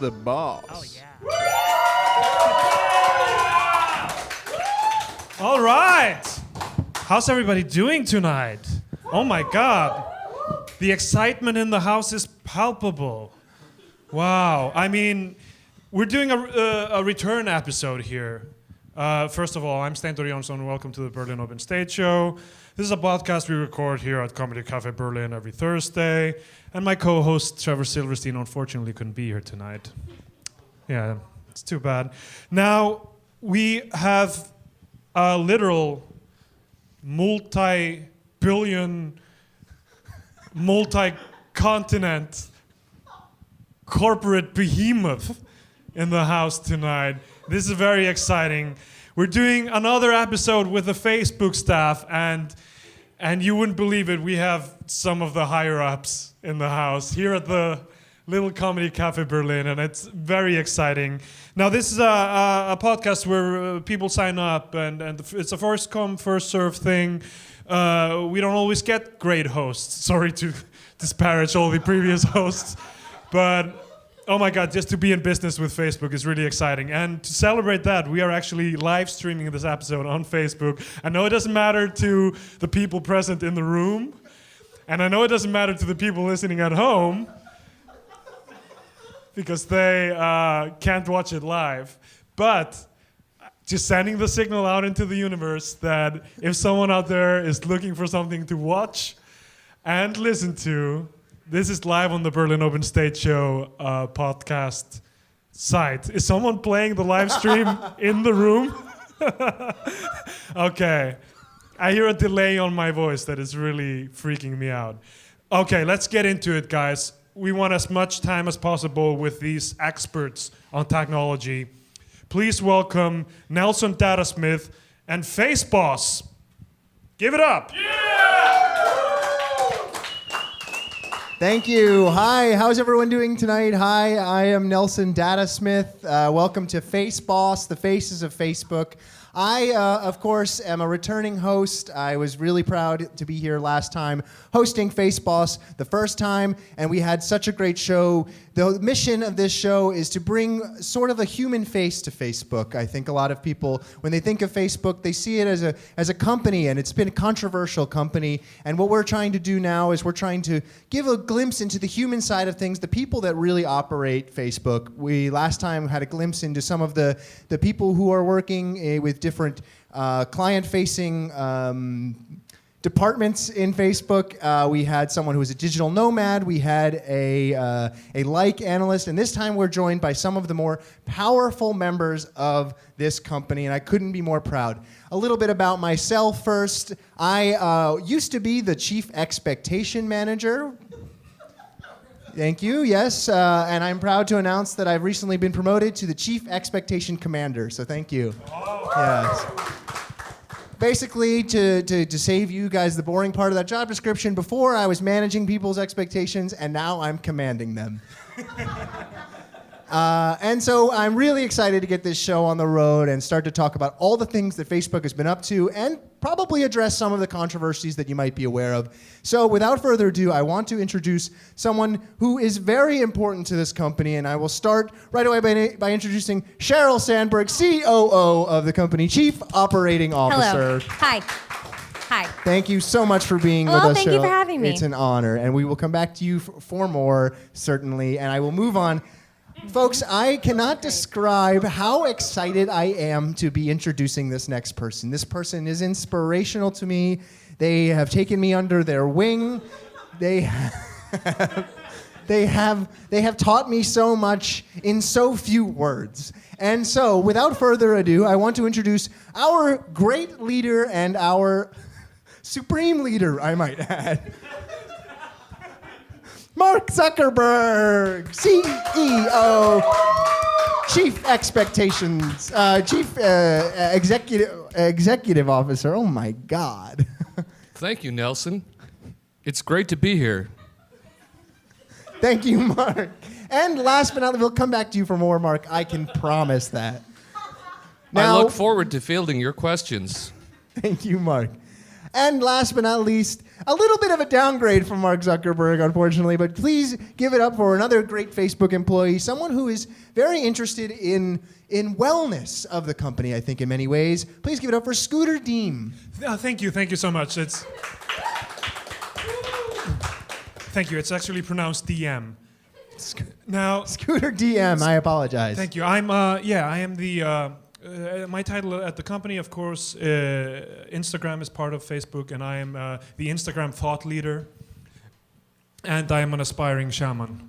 the boss. Oh, yeah. All right. How's everybody doing tonight? Oh my God. The excitement in the house is palpable. Wow. I mean, we're doing a return episode here. First of all, I'm Stentor Jonsson, and welcome to the Berlin Open Stage Show. This is a podcast we record here at Comedy Cafe Berlin every Thursday. And my co-host, Trevor Silverstein, unfortunately couldn't be here tonight. Yeah, it's too bad. Now, we have a literal multi-billion, multi-continent corporate behemoth in the house tonight. This is very exciting. We're doing another episode with the Facebook staff, and you wouldn't believe it, we have some of the higher-ups in the house here at the Little Comedy Cafe Berlin, and it's very exciting. Now, this is a podcast where people sign up, and it's a first-come, first-served thing. We don't always get great hosts. Sorry to disparage all the previous hosts, but oh my God, just to be in business with Facebook is really exciting. And to celebrate that, we are actually live streaming this episode on Facebook. I know it doesn't matter to the people present in the room, and I know it doesn't matter to the people listening at home, because they can't watch it live. But just sending the signal out into the universe that if someone out there is looking for something to watch and listen to, this is live on the Berlin Open Stage Show podcast site. Is someone playing the live stream in the room? Okay. I hear a delay on my voice that is really freaking me out. Okay, let's get into it, guys. We want as much time as possible with these experts on technology. Please welcome Nelson Data Smith and Face Boss. Give it up. Thank you. Hi, how's everyone doing tonight? Hi, I am Nelson Data Smith. Welcome to Face Boss, the faces of Facebook. I, of course, am a returning host. I was really proud to be here last time hosting Face Boss the first time, and we had such a great show. The mission of this show is to bring sort of a human face to Facebook. I think a lot of people, when they think of Facebook, they see it as a company, and it's been a controversial company. And what we're trying to do now is we're trying to give a glimpse into the human side of things, the people that really operate Facebook. We last time had a glimpse into some of the people who are working with different client-facing departments in Facebook. We had someone who was a digital nomad. We had a like analyst. And this time we're joined by some of the more powerful members of this company. And I couldn't be more proud. A little bit about myself first. I used to be the chief expectation manager. Thank you, yes. And I'm proud to announce that I've recently been promoted to the chief expectation commander. So thank you. Oh. Yes. Basically, to save you guys the boring part of that job description, before I was managing people's expectations, and now I'm commanding them. And so I'm really excited to get this show on the road and start to talk about all the things that Facebook has been up to and probably address some of the controversies that you might be aware of. So without further ado, I want to introduce someone who is very important to this company, and I will start right away by introducing Sheryl Sandberg, COO of the company, Chief Operating Officer. Hello. Hi. Hi. Thank you so much for being with us, Well, thank you Sheryl. for having me. It's an honor, and we will come back to you for more, certainly, and I will move on. Folks, I cannot describe how excited I am to be introducing this next person. This person is inspirational to me. They have taken me under their wing. They have taught me so much in so few words. And so, without further ado, I want to introduce our great leader and our supreme leader, I might add. Mark Zuckerberg, CEO, Chief Expectations, Chief Executive Officer. Oh my God. Thank you, Nelson. It's great to be here. Thank you, Mark. And last but not least, we'll come back to you for more, Mark. I can promise that. I look forward to fielding your questions. Thank you, Mark. And last but not least, a little bit of a downgrade from Mark Zuckerberg, unfortunately, but please give it up for another great Facebook employee, someone who is very interested in wellness of the company, I think, in many ways. Please give it up for Scooter Deem. Thank you so much. Thank you. It's actually pronounced DM. Now, Scooter DM, I apologize. thank you. I am the. My title at the company, of course, Instagram is part of Facebook, and I am the Instagram thought leader, and I am an aspiring shaman.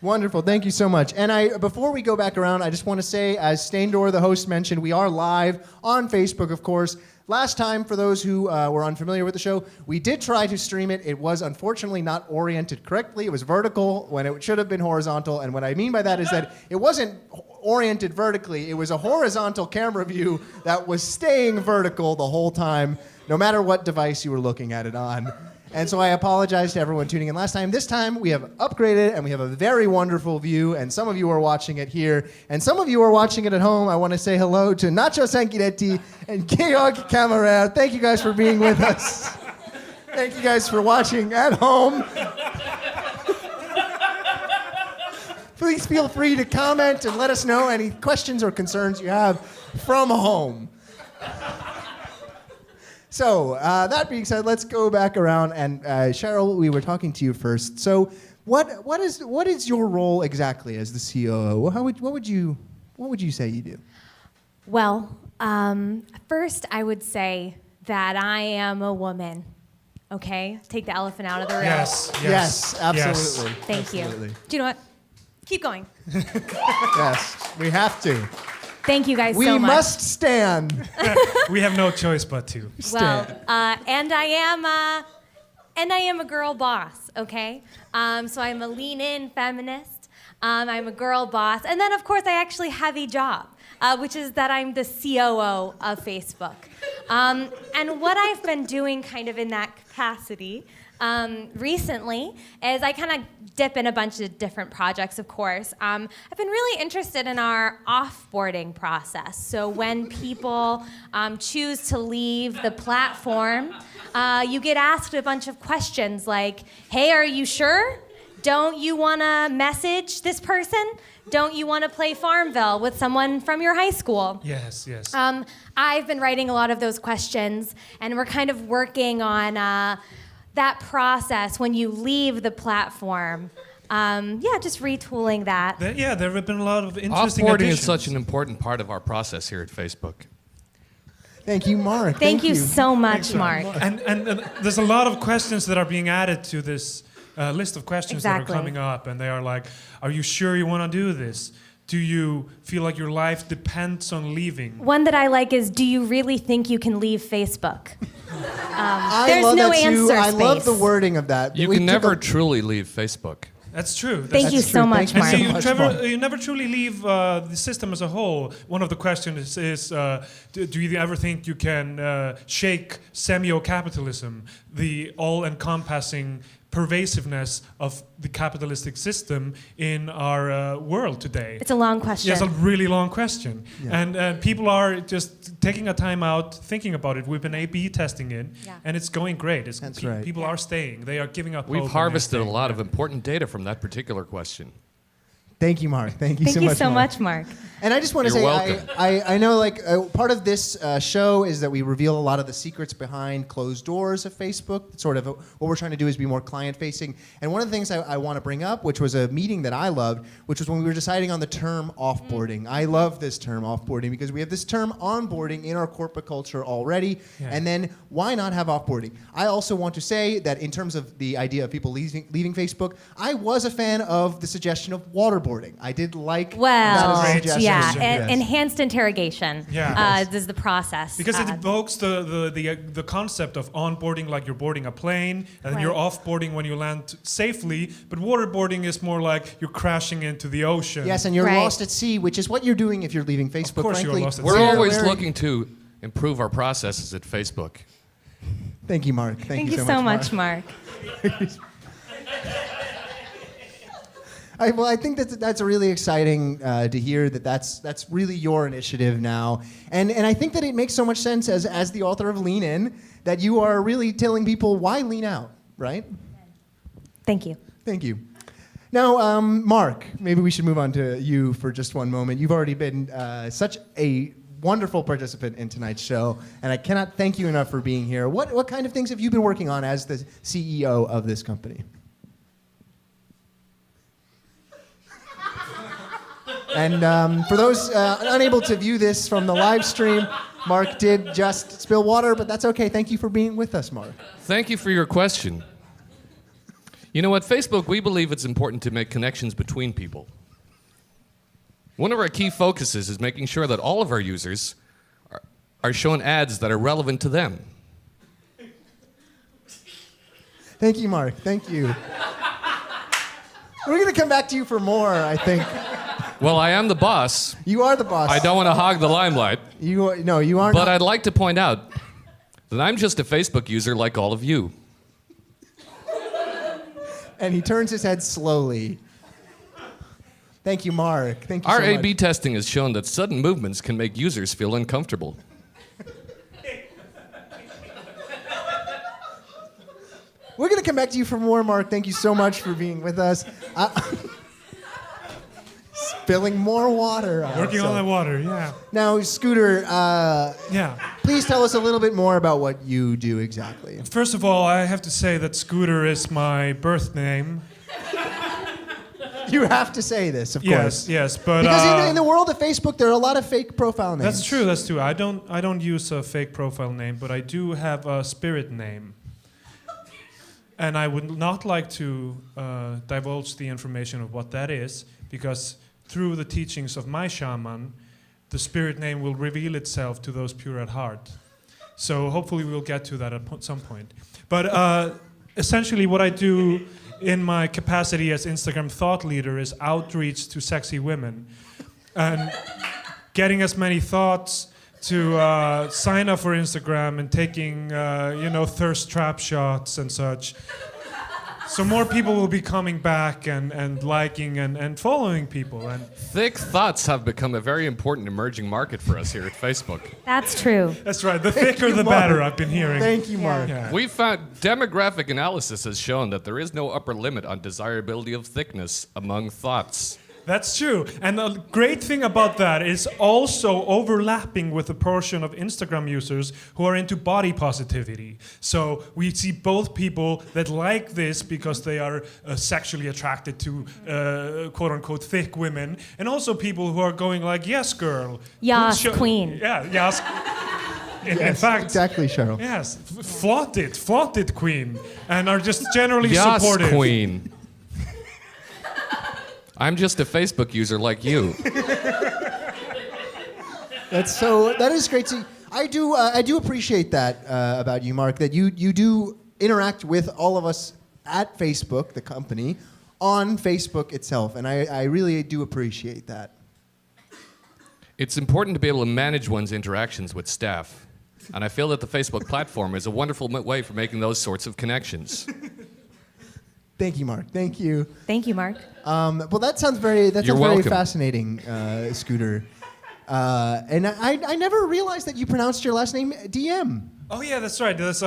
Wonderful. Thank you so much. And before we go back around, I just want to say, as Steindor, the host, mentioned, we are live on Facebook, of course. Last time, for those who were unfamiliar with the show, we did try to stream it. It was unfortunately not oriented correctly. It was vertical when it should have been horizontal. And what I mean by that is that it wasn't oriented vertically. It was a horizontal camera view that was staying vertical the whole time, no matter what device you were looking at it on. And so I apologize to everyone tuning in last time. This time we have upgraded and we have a very wonderful view, and some of you are watching it here, and some of you are watching it at home. I want to say hello to Nacho Sanguinetti and Georg Kammerer. Thank you guys for being with us. Thank you guys for watching at home. Please feel free to comment and let us know any questions or concerns you have from home. So, that being said, let's go back around. And Sheryl, we were talking to you first. So, what is your role exactly as the COO? What would you say you do? Well, first I would say that I am a woman. Okay, take the elephant out of the room. Yes, absolutely. Yes. Thank Absolutely. you. Do you know what? Keep going. Yes, we have to. Thank you guys We so much. must stand. We have no choice but to. Well, and I am a girl boss. Okay, so I'm a lean-in feminist. I'm a girl boss, and then of course I actually have a job, which is that I'm the COO of Facebook. And what I've been doing, kind of in that capacity, recently is I kind of dip in a bunch of different projects, of course. I've been really interested in our offboarding process. So when people choose to leave the platform, you get asked a bunch of questions like, hey, are you sure? Don't you want to message this person? Don't you want to play Farmville with someone from your high school? Yes. I've been writing a lot of those questions, and we're kind of working on that process when you leave the platform. Just retooling that. There have been a lot of interesting Offboarding additions. is such an important part of our process here at Facebook. Thank you, Mark. Thank you so much, Thanks, Mark. And there's a lot of questions that are being added to this list of questions that Exactly. are coming up, and they are like, are you sure you want to do this? Do you feel like your life depends on leaving? One that I like is, do you really think you can leave Facebook? I There's love no that too. answer I love space. the wording of that. You We can took never a- truly leave Facebook. That's true. Thank you That's so true. much, Thank you Mark. so And much, Mark. you never truly leave the system as a whole. One of the questions is do you ever think you can shake semio-capitalism, the all-encompassing pervasiveness of the capitalistic system in our world today? It's a long question. Yes, a really long question. Yeah. And people are just taking a time out, thinking about it. We've been A/B testing it, Yeah. and it's going great. That's right. People are staying. They are giving up hope We've and harvested a everything. lot of important data from that particular question. Thank you, Mark. Thank you Thank so you much, so Mark. much, Mark. And I just want to You're say, welcome. I know like part of this show is that we reveal a lot of the secrets behind closed doors of Facebook. Sort of what we're trying to do is be more client-facing. And one of the things I want to bring up, which was a meeting that I loved, which was when we were deciding on the term offboarding. I love this term offboarding because we have this term onboarding in our corporate culture already. Yeah. And then why not have offboarding? I also want to say that in terms of the idea of people leaving Facebook, I was a fan of the suggestion of waterboarding. I did like Well, that as a Great suggestion. yeah, suggestion, Yes. enhanced interrogation Yeah. is the process. Because it evokes the concept of onboarding, like you're boarding a plane, and then you're Right. offboarding when you land safely. But waterboarding is more like you're crashing into the ocean. Yes, and you're Right. lost at sea, which is what you're doing if you're leaving Facebook. course you're frankly. lost at We're sea. always Where- looking to improve our processes at Facebook. Thank you, Mark. Thank you so much, Mark. I think that's really exciting to hear that's really your initiative now, and I think that it makes so much sense as the author of Lean In that you are really telling people why lean out, right? Thank you. Thank you. Now, Mark, maybe we should move on to you for just one moment. You've already been such a wonderful participant in tonight's show, and I cannot thank you enough for being here. What kind of things have you been working on as the CEO of this company? And for those unable to view this from the live stream, Mark did just spill water, but that's okay. Thank you for being with us, Mark. Thank you for your question. You know, at Facebook, we believe it's important to make connections between people. One of our key focuses is making sure that all of our users are shown ads that are relevant to them. Thank you, Mark. Thank you. We're going to come back to you for more, I think. Well, I am the boss. You are the boss. I don't want to hog the limelight. You aren't. But I'd like to point out that I'm just a Facebook user like all of you. And he turns his head slowly. Thank you, Mark. Thank you Our so much. A/B testing has shown that sudden movements can make users feel uncomfortable. We're going to come back to you for more, Mark. Thank you so much for being with us. Spilling more water. Working on that water, yeah. Now, Scooter, Yeah. please tell us a little bit more about what you do exactly. First of all, I have to say that Scooter is my birth name. You have to say this, of course. Yes, but Because in the world of Facebook, there are a lot of fake profile names. that's true. That's true. I don't use a fake profile name, but I do have a spirit name, and I would not like to divulge the information of what that is, because through the teachings of my shaman, the spirit name will reveal itself to those pure at heart. So hopefully we'll get to that at some point. But essentially, what I do in my capacity as Instagram thought leader is outreach to sexy women and getting as many thoughts to sign up for Instagram and taking, thirst trap shots and such. So more people will be coming back and liking and following people. And Thick thoughts have become a very important emerging market for us here at Facebook. That's true. that's right. The thicker, the better, I've been hearing. Thank you, Mark. Yeah. We found demographic analysis has shown that there is no upper limit on desirability of thickness among thoughts. That's true. And the great thing about that is also overlapping with a portion of Instagram users who are into body positivity. So we see both people that like this because they are sexually attracted to quote unquote thick women, and also people who are going like, yes, girl. Yas, queen. Yeah, yes. In Yes, fact, exactly, Sheryl. yes, flaunt it, queen, and are just generally Yes, supportive. queen. I'm just a Facebook user like you. That is great to. I do appreciate that about you, Mark. That you do interact with all of us at Facebook, the company, on Facebook itself, and I really do appreciate that. It's important to be able to manage one's interactions with staff. And I feel that the Facebook platform is a wonderful way for making those sorts of connections. Thank you, Mark. Thank you. Thank you, Mark. Well, that sounds very welcome. fascinating, Scooter. And I never realized that you pronounced your last name DM. Oh yeah, that's right. There's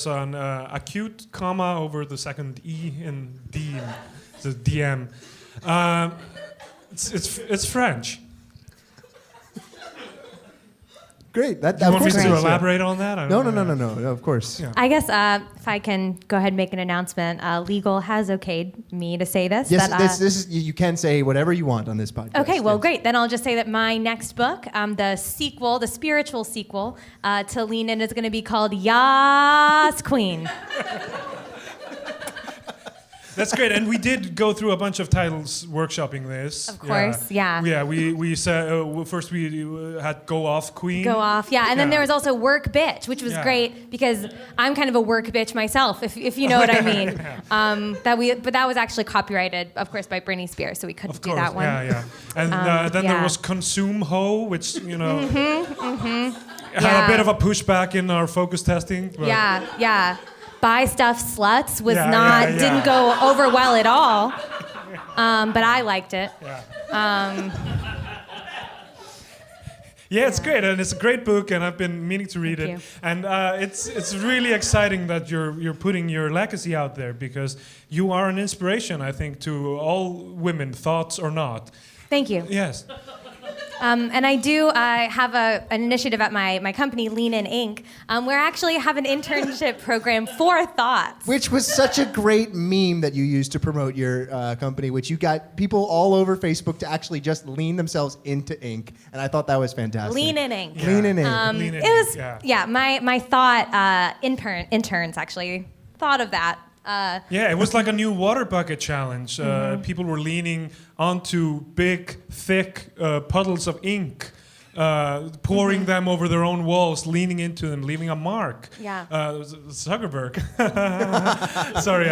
an acute comma over the second E in D. It's a DM. It's French. Great. That Do you want me of course to is, yeah. elaborate on that? I No, don't know. no. Of course. Yeah. I guess if I can go ahead and make an announcement, legal has okayed me to say this. Yes, that, this is you can say whatever you want on this podcast. Okay, well, Yes. great. Then I'll just say that my next book, the sequel, the spiritual sequel to Lean In, is going to be called Yas, Queen. That's great. And we did go through a bunch of titles workshopping this. Of course, yeah. Yeah, we said first we had Go Off Queen. Go off, yeah. And then Yeah. there was also Work Bitch, which was Yeah. great because I'm kind of a work bitch myself, if you know what I mean. But that was actually copyrighted, of course, by Britney Spears, so we couldn't Of do course, that one. yeah. And then yeah. there was Consume Ho, which, had Yeah. a bit of a pushback in our focus testing. But Yeah. Buy Stuff Sluts was Yeah. didn't go over well at all. but I liked it. Yeah, it's great, and it's a great book, and I've been meaning to read Thank it. you. And it's really exciting that you're putting your legacy out there, because you are an inspiration, I think, to all women, thoughts or not. Thank you. Yes. And I do have an initiative at my company, Lean In Inc., where I actually have an internship program for thoughts. Which was such a great meme that you used to promote your company, which you got people all over Facebook to actually just lean themselves into ink. And I thought that was fantastic. Lean In Inc. Yeah. Lean in ink. Lean In It was, Inc, my thought interns actually thought of that. Yeah, it was like a new water bucket challenge. People were leaning onto big, thick puddles of ink, pouring them over their own walls, leaning into them, leaving a mark. Yeah. Zuckerberg. Sorry.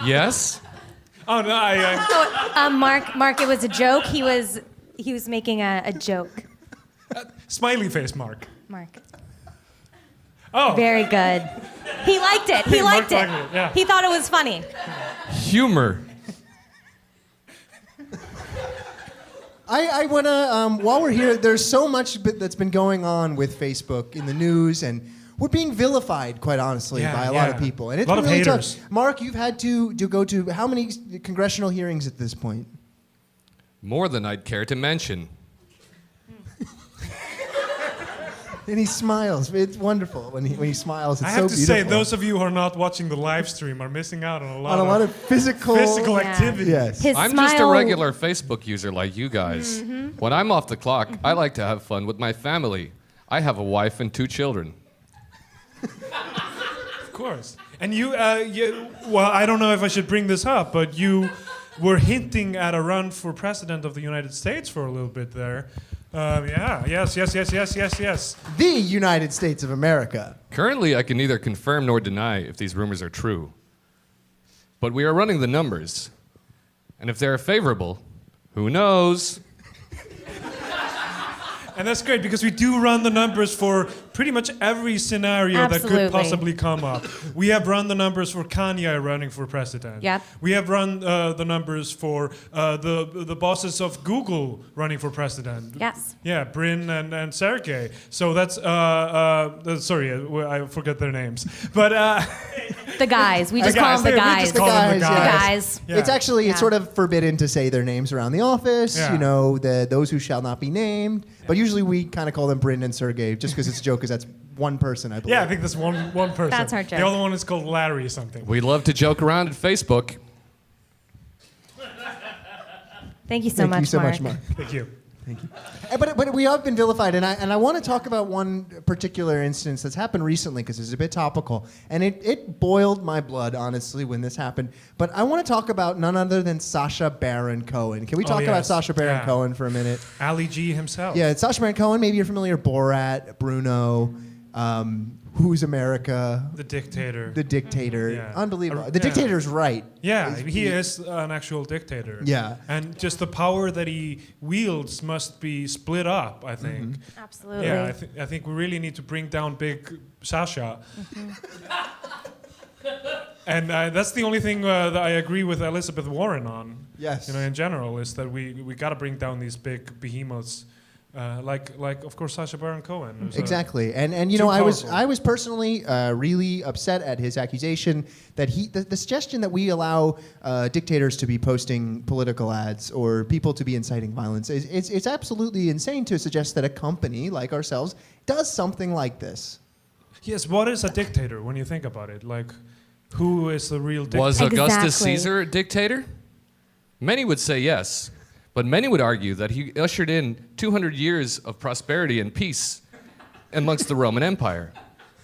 Yes? Oh no, Mark, it was a joke. He was making a joke. smiley face Mark. Mark. Oh. Very good. He liked it. He liked Mark it. liked it, yeah. He thought it was funny. Humor. I want to, while we're here, there's so much that's been going on with Facebook in the news, and we're being vilified, quite honestly, Yeah, by a lot of yeah. people. And it's A lot been of really haters. tough. Mark, you've had to go to how many congressional hearings at this point? More than I'd care to mention. And he smiles. It's wonderful when he smiles. It's I so have to beautiful. say, those of you who are not watching the live stream are missing out on a lot, of physical Yeah. activity. Yes. His I'm smile. just a regular Facebook user like you guys. When I'm off the clock, I like to have fun with my family. I have a wife and 2 children. Of course. And well, I don't know if I should bring this up, but you were hinting at a run for president of the United States for a little bit there. Yes. The United States of America. Currently, I can neither confirm nor deny if these rumors are true. But we are running the numbers. And if they're favorable, who knows? And that's great, because we do run the numbers for pretty much every scenario that Absolutely. could possibly come up. We have run the numbers for Kanye running for president. Yep. We have run the numbers for the bosses of Google running for president. Yes. Yeah, Bryn and Sergey. So that's sorry, I forget their names, but The guys. We just the call guys. them the We guys. just call them the guys, The guys. guys. Yeah. It's actually Yeah. it's sort of forbidden to say their names around the office. Yeah. You know, those who shall not be named. But usually we kind of call them Bryn and Sergey, just because it's a joke, because that's one person, I believe. Yeah, I think that's one person. That's our joke. The other one is called Larry or something. We love to joke around at Facebook. Thank you so Thank much, you so Mark. much, Mark. Thank you. But we have been vilified, and I want to talk about one particular instance that's happened recently, because it's a bit topical, and it boiled my blood, honestly, when this happened. But I want to talk about none other than Sacha Baron Cohen. Can we talk about yes. Sacha Baron Yeah. Cohen for a minute? Ali G himself. Yeah, it's Sacha Baron Cohen. Maybe you're familiar. Borat, Bruno, Who's America, The dictator. The Dictator. Yeah. Unbelievable. The Yeah. Dictator's right. Yeah, he is an actual dictator. Yeah. And just the power that he wields must be split up, I think. Absolutely. Yeah, I think we really need to bring down big Sasha. And that's the only thing that I agree with Elizabeth Warren on. Yes. You know, in general, is that we got to bring down these big behemoths, like of course Sacha Baron Cohen. who's a- Exactly, and you Too know, powerful. I was personally really upset at his accusation that the suggestion that we allow dictators to be posting political ads or people to be inciting violence it's absolutely insane to suggest that a company like ourselves does something like this. Yes, what is a dictator when you think about it? Like, who is the real dictator? Was Augustus Exactly. Caesar a dictator? Many would say yes, but many would argue that he ushered in 200 years of prosperity and peace amongst the Roman Empire.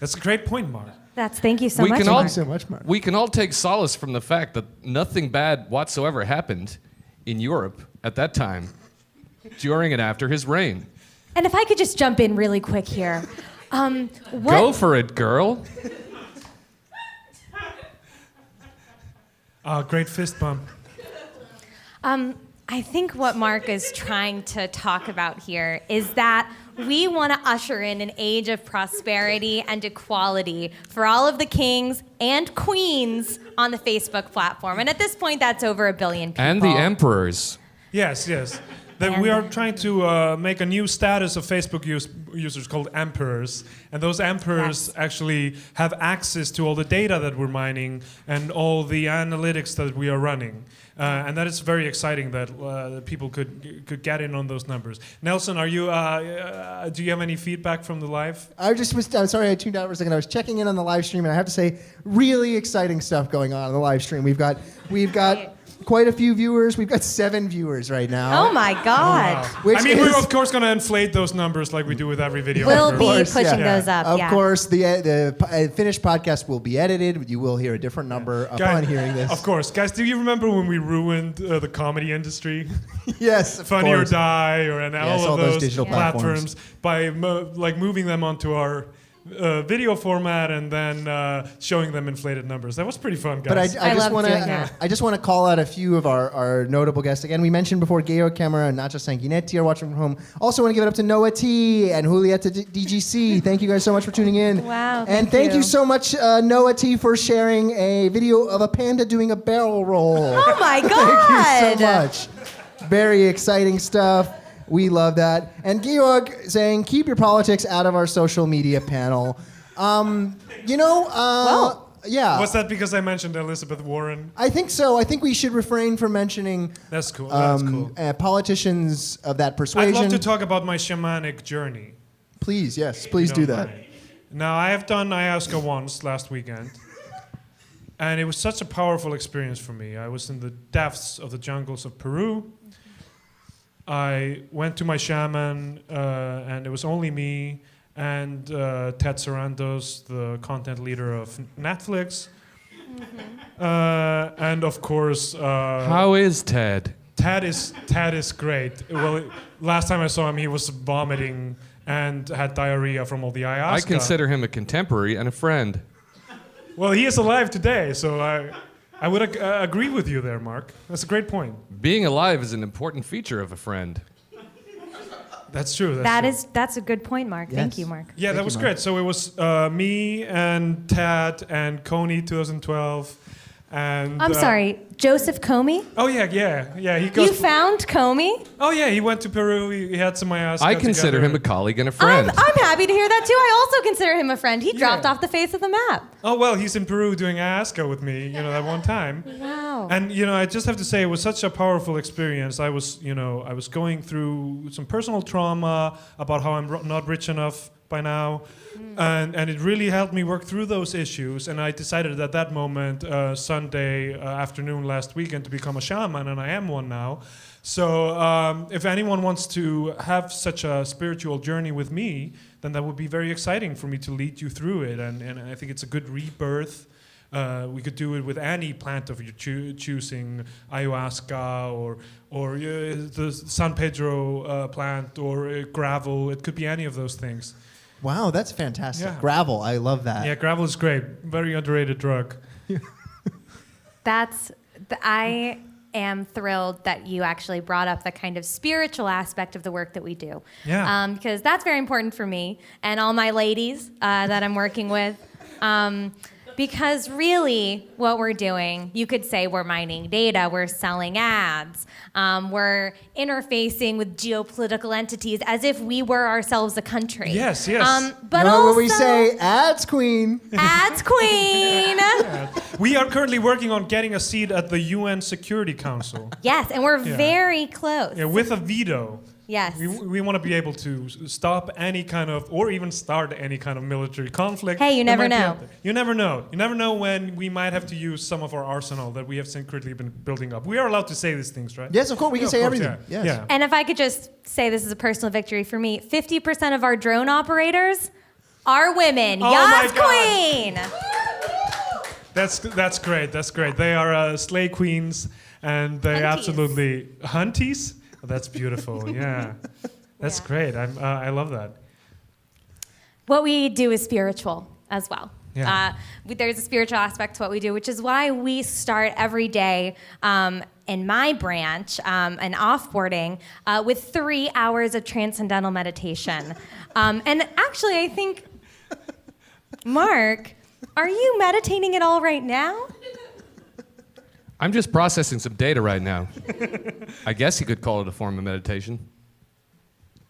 That's a great point, Mark. Thank you so We much, can Mark. all- Thank you so much, Mark. We can all take solace from the fact that nothing bad whatsoever happened in Europe at that time, during and after his reign. And if I could just jump in really quick here. What, Go for it, girl. Great fist bump. I think what Mark is trying to talk about here is that we want to usher in an age of prosperity and equality for all of the kings and queens on the Facebook platform. And at this point, that's over 1 billion people. And the emperors. Yes. That we are trying to make a new status of Facebook users called emperors. And those emperors actually have access to all the data that we're mining and all the analytics that we are running. And that is very exciting that people could get in on those numbers. Nelson, are you? Do you have any feedback from the live? I'm sorry I tuned out for a second. I was checking in on the live stream, and I have to say, really exciting stuff going on the live stream. We've got quite a few viewers. We've got 7 viewers right now. Oh my God! Wow. We're of course going to inflate those numbers like we do with every video. We'll be pushing those up. Of course, the finished podcast will be edited. You will hear a different number upon hearing this. Of course, guys. Do you remember when we ruined the comedy industry? Yes, Funny or Die, and all of those digital platforms by moving them onto our video format and then showing them inflated numbers. That was pretty fun, guys. But I just want to call out a few of our notable guests. Again, we mentioned before Geo Camera and Nacho Sanguinetti are watching from home. Also want to give it up to Noah T and Julieta DGC. Thank you guys so much for tuning in. Wow, and thank you so much, Noah T, for sharing a video of a panda doing a barrel roll. Oh my God! Thank you so much. Very exciting stuff. We love that. And Georg saying, keep your politics out of our social media panel. Yeah. Was that because I mentioned Elizabeth Warren? I think so. I think we should refrain from mentioning That's cool. politicians of that persuasion. I'd love to talk about my shamanic journey. Please, yes. Please do that. Now, I have done ayahuasca once last weekend. And it was such a powerful experience for me. I was in the depths of the jungles of Peru. I went to my shaman, and it was only me and Ted Sarandos, the content leader of Netflix. And of course... How is Ted? Ted is great. Well, last time I saw him, he was vomiting and had diarrhea from all the ayahuasca. I consider him a contemporary and a friend. Well, he is alive today, so I would agree with you there, Mark. That's a great point. Being alive is an important feature of a friend. That's true. That's a good point, Mark. Yes. Thank you, Mark. Yeah, that was great. So it was me and Tad and Coney 2012. And I'm sorry, Joseph Comey? Oh yeah. He goes. You found Comey? Oh yeah, he went to Peru. He had some ayahuasca. I consider him a colleague and a friend. I'm happy to hear that too. I also consider him a friend. He dropped off the face of the map. Oh well, he's in Peru doing ayahuasca with me. That one time. Wow. And I just have to say it was such a powerful experience. I was going through some personal trauma about how I'm not rich enough by now. And it really helped me work through those issues. And I decided at that moment, Sunday afternoon last weekend, to become a shaman, and I am one now. So if anyone wants to have such a spiritual journey with me, then that would be very exciting for me to lead you through it. And I think it's a good rebirth. We could do it with any plant of your choosing, ayahuasca or the San Pedro plant or gravel. It could be any of those things. Wow, that's fantastic. Yeah. Gravel, I love that. Yeah, gravel is great. Very underrated drug. I am thrilled that you actually brought up the kind of spiritual aspect of the work that we do. Yeah. Because that's very important for me and all my ladies that I'm working with. Because really, what we're doing, you could say we're mining data, we're selling ads, we're interfacing with geopolitical entities as if we were ourselves a country. Yes. But also, what we say, ads queen. Ads queen. We are currently working on getting a seat at the UN Security Council. Yes, and we're very close. Yeah, with a veto. Yes. We want to be able to stop any kind of, or even start any kind of military conflict. Hey, you never know. You never know. You never know when we might have to use some of our arsenal that we have secretly been building up. We are allowed to say these things, right? Yes, of course, we can say everything. Yeah. Yes. Yeah. And if I could just say this is a personal victory for me, 50% of our drone operators are women. Oh Yas my God. Queen! That's great. That's great. They are slay queens, and they Hunties. absolutely hunties. Oh, that's beautiful. Yeah, that's great. I love that. What we do is spiritual as well. Yeah. There's a spiritual aspect to what we do, which is why we start every day in my branch, an offboarding, with 3 hours of transcendental meditation. And actually, I think, Mark, are you meditating at all right now? I'm just processing some data right now. I guess you could call it a form of meditation.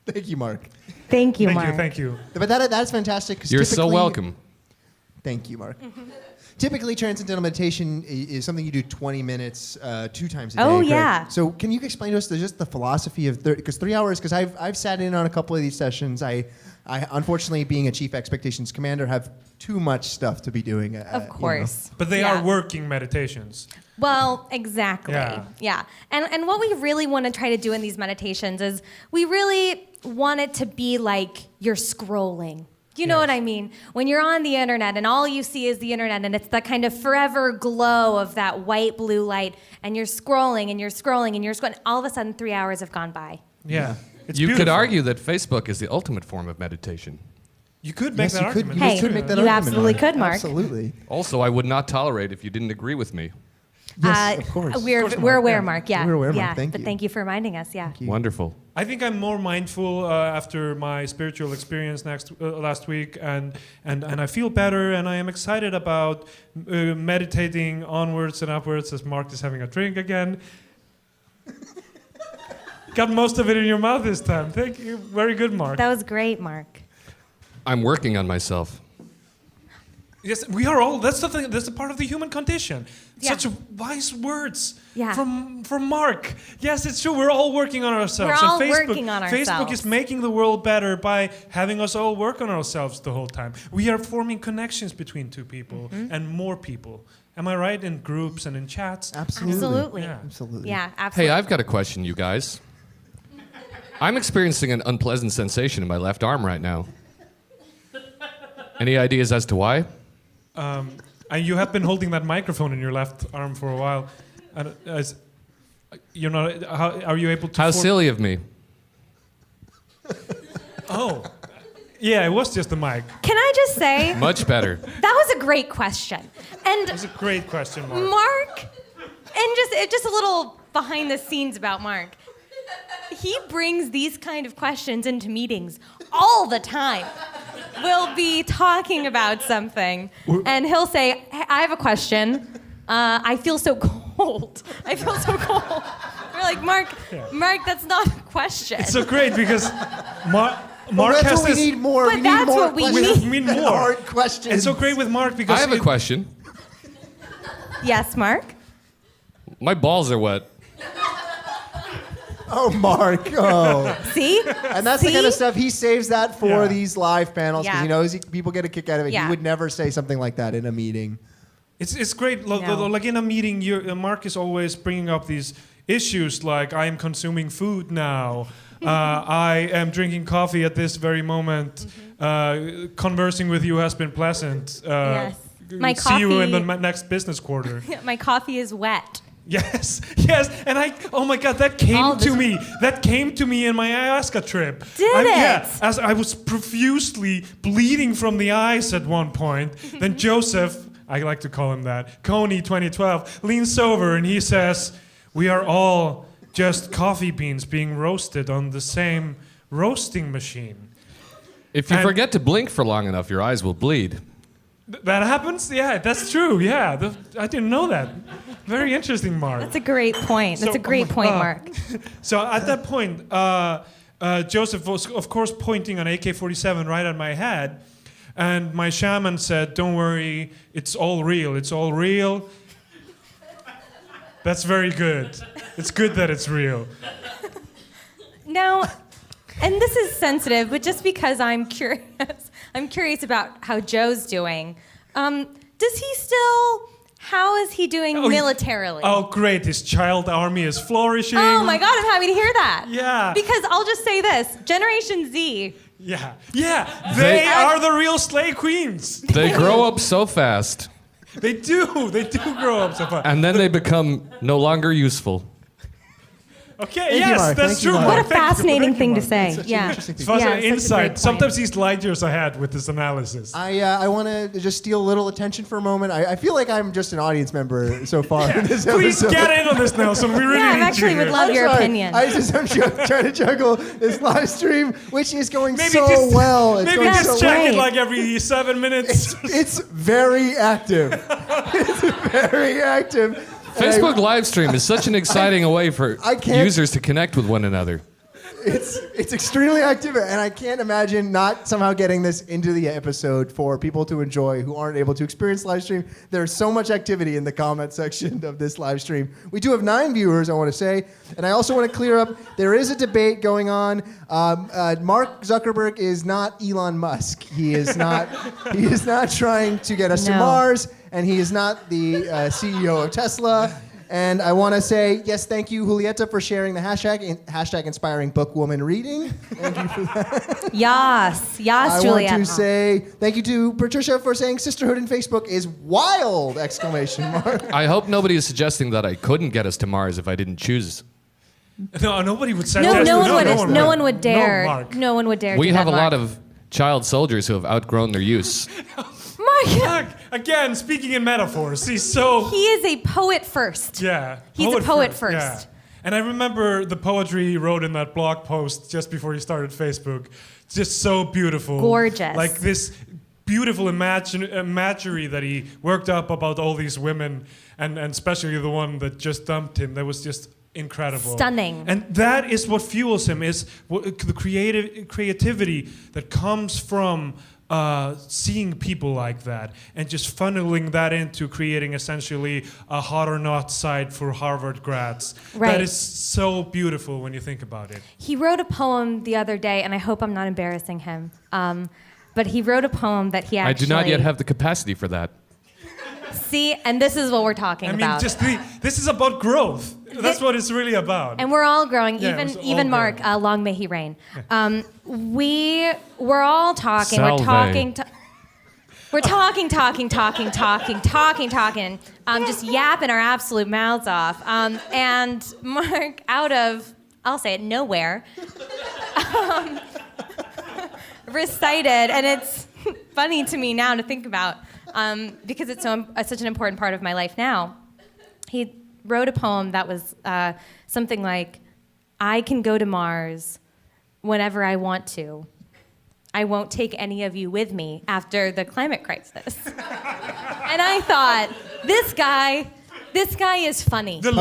Thank you, Mark. Thank you, Mark. Thank you. But that's fantastic. 'Cause You're so typically- welcome. Thank you, Mark. Typically, transcendental meditation is something you do 20 minutes, 2 times a day. Oh, correct? yeah. So can you explain to us just the philosophy of, because 3 hours, because I've sat in on a couple of these sessions. I unfortunately, being a chief expectations commander, have too much stuff to be doing. Of course. But they are working meditations. Well, exactly. Yeah. And what we really want to try to do in these meditations is we really want it to be like you're scrolling. You know what I mean? When you're on the internet and all you see is the internet and it's that kind of forever glow of that white blue light and you're scrolling and you're scrolling and you're scrolling, all of a sudden 3 hours have gone by. Yeah. It's You could beautiful. argue that Facebook is the ultimate form of meditation. You could make that argument. Hey, You could make that you argument. absolutely could, Mark. Absolutely. Also, I would not tolerate if you didn't agree with me. Yes, of course. We're aware, Mark. Yeah. We're aware, Mark. Yeah. Thank But you. thank you for reminding us. Yeah. Wonderful. I think I'm more mindful after my spiritual experience last week, and I feel better, and I am excited about meditating onwards and upwards as Mark is having a drink again. Got most of it in your mouth this time. Thank you. Very good, Mark. That was great, Mark. I'm working on myself. Yes, we are all. That's the thing. That's a part of the human condition. Yeah. Such wise words Yeah. from Mark. Yes, it's true. We're all working on ourselves. We're all And working on Facebook ourselves. is making the world better by having us all work on ourselves the whole time. We are forming connections between two people and more people. Am I right? In groups and in chats. Absolutely. Yeah. Absolutely. Yeah, absolutely. Hey, I've got a question, you guys. I'm experiencing an unpleasant sensation in my left arm right now. Any ideas as to why? And you have been holding that microphone in your left arm for a while. And you're not. Are you able to? How silly of me. Oh, yeah. It was just the mic. Can I just say, Much better. that was a great question. And That's a great question, Mark. Mark, and just a little behind the scenes about Mark. He brings these kind of questions into meetings all the time. We'll be talking about something, and he'll say, hey, I have a question. I feel so cold. I feel so cold. We're like, Mark, that's not a question. It's so great because Mark That's has what we this. need more. But we that's need more what we questions need. We need than more. hard questions. It's so great with Mark because I have a question. Yes, Mark? My balls are wet. Oh, Mark. Oh. See? And that's the kind of See? stuff he saves that for Yeah. these live panels because Yeah. he knows people get a kick out of it. Yeah. He would never say something like that in a meeting. It's great. No. Like in a meeting, Mark is always bringing up these issues like I am consuming food now. I am drinking coffee at this very moment. Conversing with you has been pleasant. Yes. My See you in the coffee- next business quarter. My coffee is wet. Yes, and oh my God, that All came the to time. me. That came to me in my ayahuasca trip. Did it? Yeah, as I was profusely bleeding from the eyes at one point. Then Joseph, I like to call him that, Coney 2012, leans over and he says, "We are all just coffee beans being roasted on the same roasting machine." If you And- forget to blink for long enough, your eyes will bleed. That happens? Yeah, that's true. Yeah, I didn't know that. Very interesting, Mark. That's a great point. That's So- a great point, uh, Mark. So at that point, Joseph was, of course, pointing an AK-47 right at my head, and my shaman said, "Don't worry, it's all real. It's all real." That's very good. It's good that it's real. Now, and this is sensitive, but just because I'm curious about how Joe's doing. Does he still? How is he doing militarily? Oh, great! His child army is flourishing. Oh my God, I'm happy to hear that. Yeah. Because I'll just say this: Generation Z. Yeah, they They- are the real slay queens. They grow up so fast, They do grow up so fast. and then they become no longer useful. Okay, Thank you, yes, Mark. that's Thank you, true. Mark. What a Mark. Thank you. fascinating Thank you, thing to Mark. say. Such an Yeah. interesting thing. It's fascinating Yeah, such a great insight. point. Sometimes he's light years ahead with this analysis. I want to just steal a little attention for a moment. I feel like I'm just an audience member so far in this Please episode. get in on this, Nelson. We really Yeah, I need actually you would here. love I'm your sorry. opinion. I'm trying to juggle this live stream, which is going Maybe so just, well. It's maybe going just so check great. it like every 7 minutes. It's very active. It's very active. And Facebook live stream is such an exciting way for I can't- users to connect with one another. It's extremely active, and I can't imagine not somehow getting this into the episode for people to enjoy who aren't able to experience live stream. There's so much activity in the comment section of this live stream. We do have 9 viewers, I want to say, and I also want to clear up there is a debate going on. Mark Zuckerberg is not Elon Musk. He is not. He is not trying to get us to No. Mars, and he is not the CEO of Tesla. And I want to say, yes, thank you, Julieta, for sharing the hashtag inspiring book woman reading. Thank you for that. Yes, I Juliet. want to say thank you to Patricia for saying sisterhood in Facebook is wild! Exclamation mark. I hope nobody is suggesting that I couldn't get us to Mars if I didn't choose. No, nobody would suggest No, it. no one would No, dare. Mark. No one would dare. We do have that, a lot Mark. of child soldiers who have outgrown their use. Mark. Mark, again, speaking in metaphors, he's so... He is a poet first. Yeah. He's a poet Yeah. first. And I remember the poetry he wrote in that blog post just before he started Facebook. It's just so beautiful. Gorgeous. Like this beautiful imagery that he worked up about all these women, and especially the one that just dumped him. That was just incredible. Stunning. And that is what fuels him, is the creativity that comes from seeing people like that and just funneling that into creating essentially a hot or not site for Harvard grads. Right. That is so beautiful when you think about it. He wrote a poem the other day, and I hope I'm not embarrassing him. But he wrote a poem that he I actually... do not yet have the capacity for that. See, and this is what we're talking I mean, about. this is about growth. That's what it's really about. And we're all growing, Yeah, it was all even Mark. growing. Long may he reign. We're all talking. Salve. We're talking. We're talking. Just yapping our absolute mouths off. And Mark, out of, I'll say it, nowhere, recited, and it's funny to me now to think about, because it's such an important part of my life now. He wrote a poem that was something like, I can go to Mars whenever I want to. I won't take any of you with me after the climate crisis. And I thought, this guy is funny. The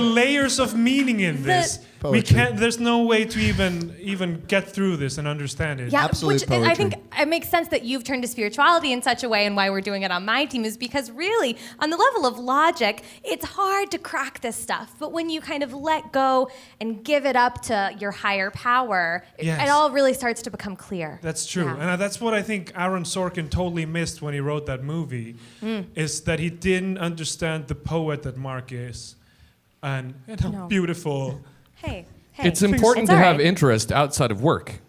layers of meaning in this. We Poetry. can't. There's no way to even get through this and understand it. Yeah, Absolute which I poetry. think it makes sense that you've turned to spirituality in such a way, and why we're doing it on my team is because really, on the level of logic, it's hard to crack this stuff. But when you kind of let go and give it up to your higher power, Yes. it all really starts to become clear. That's true. Yeah. And that's what I think Aaron Sorkin totally missed when he wrote that movie, is that he didn't understand the poet that Mark is. And how No. beautiful. Hey. It's important It's to all have right. interest outside of work.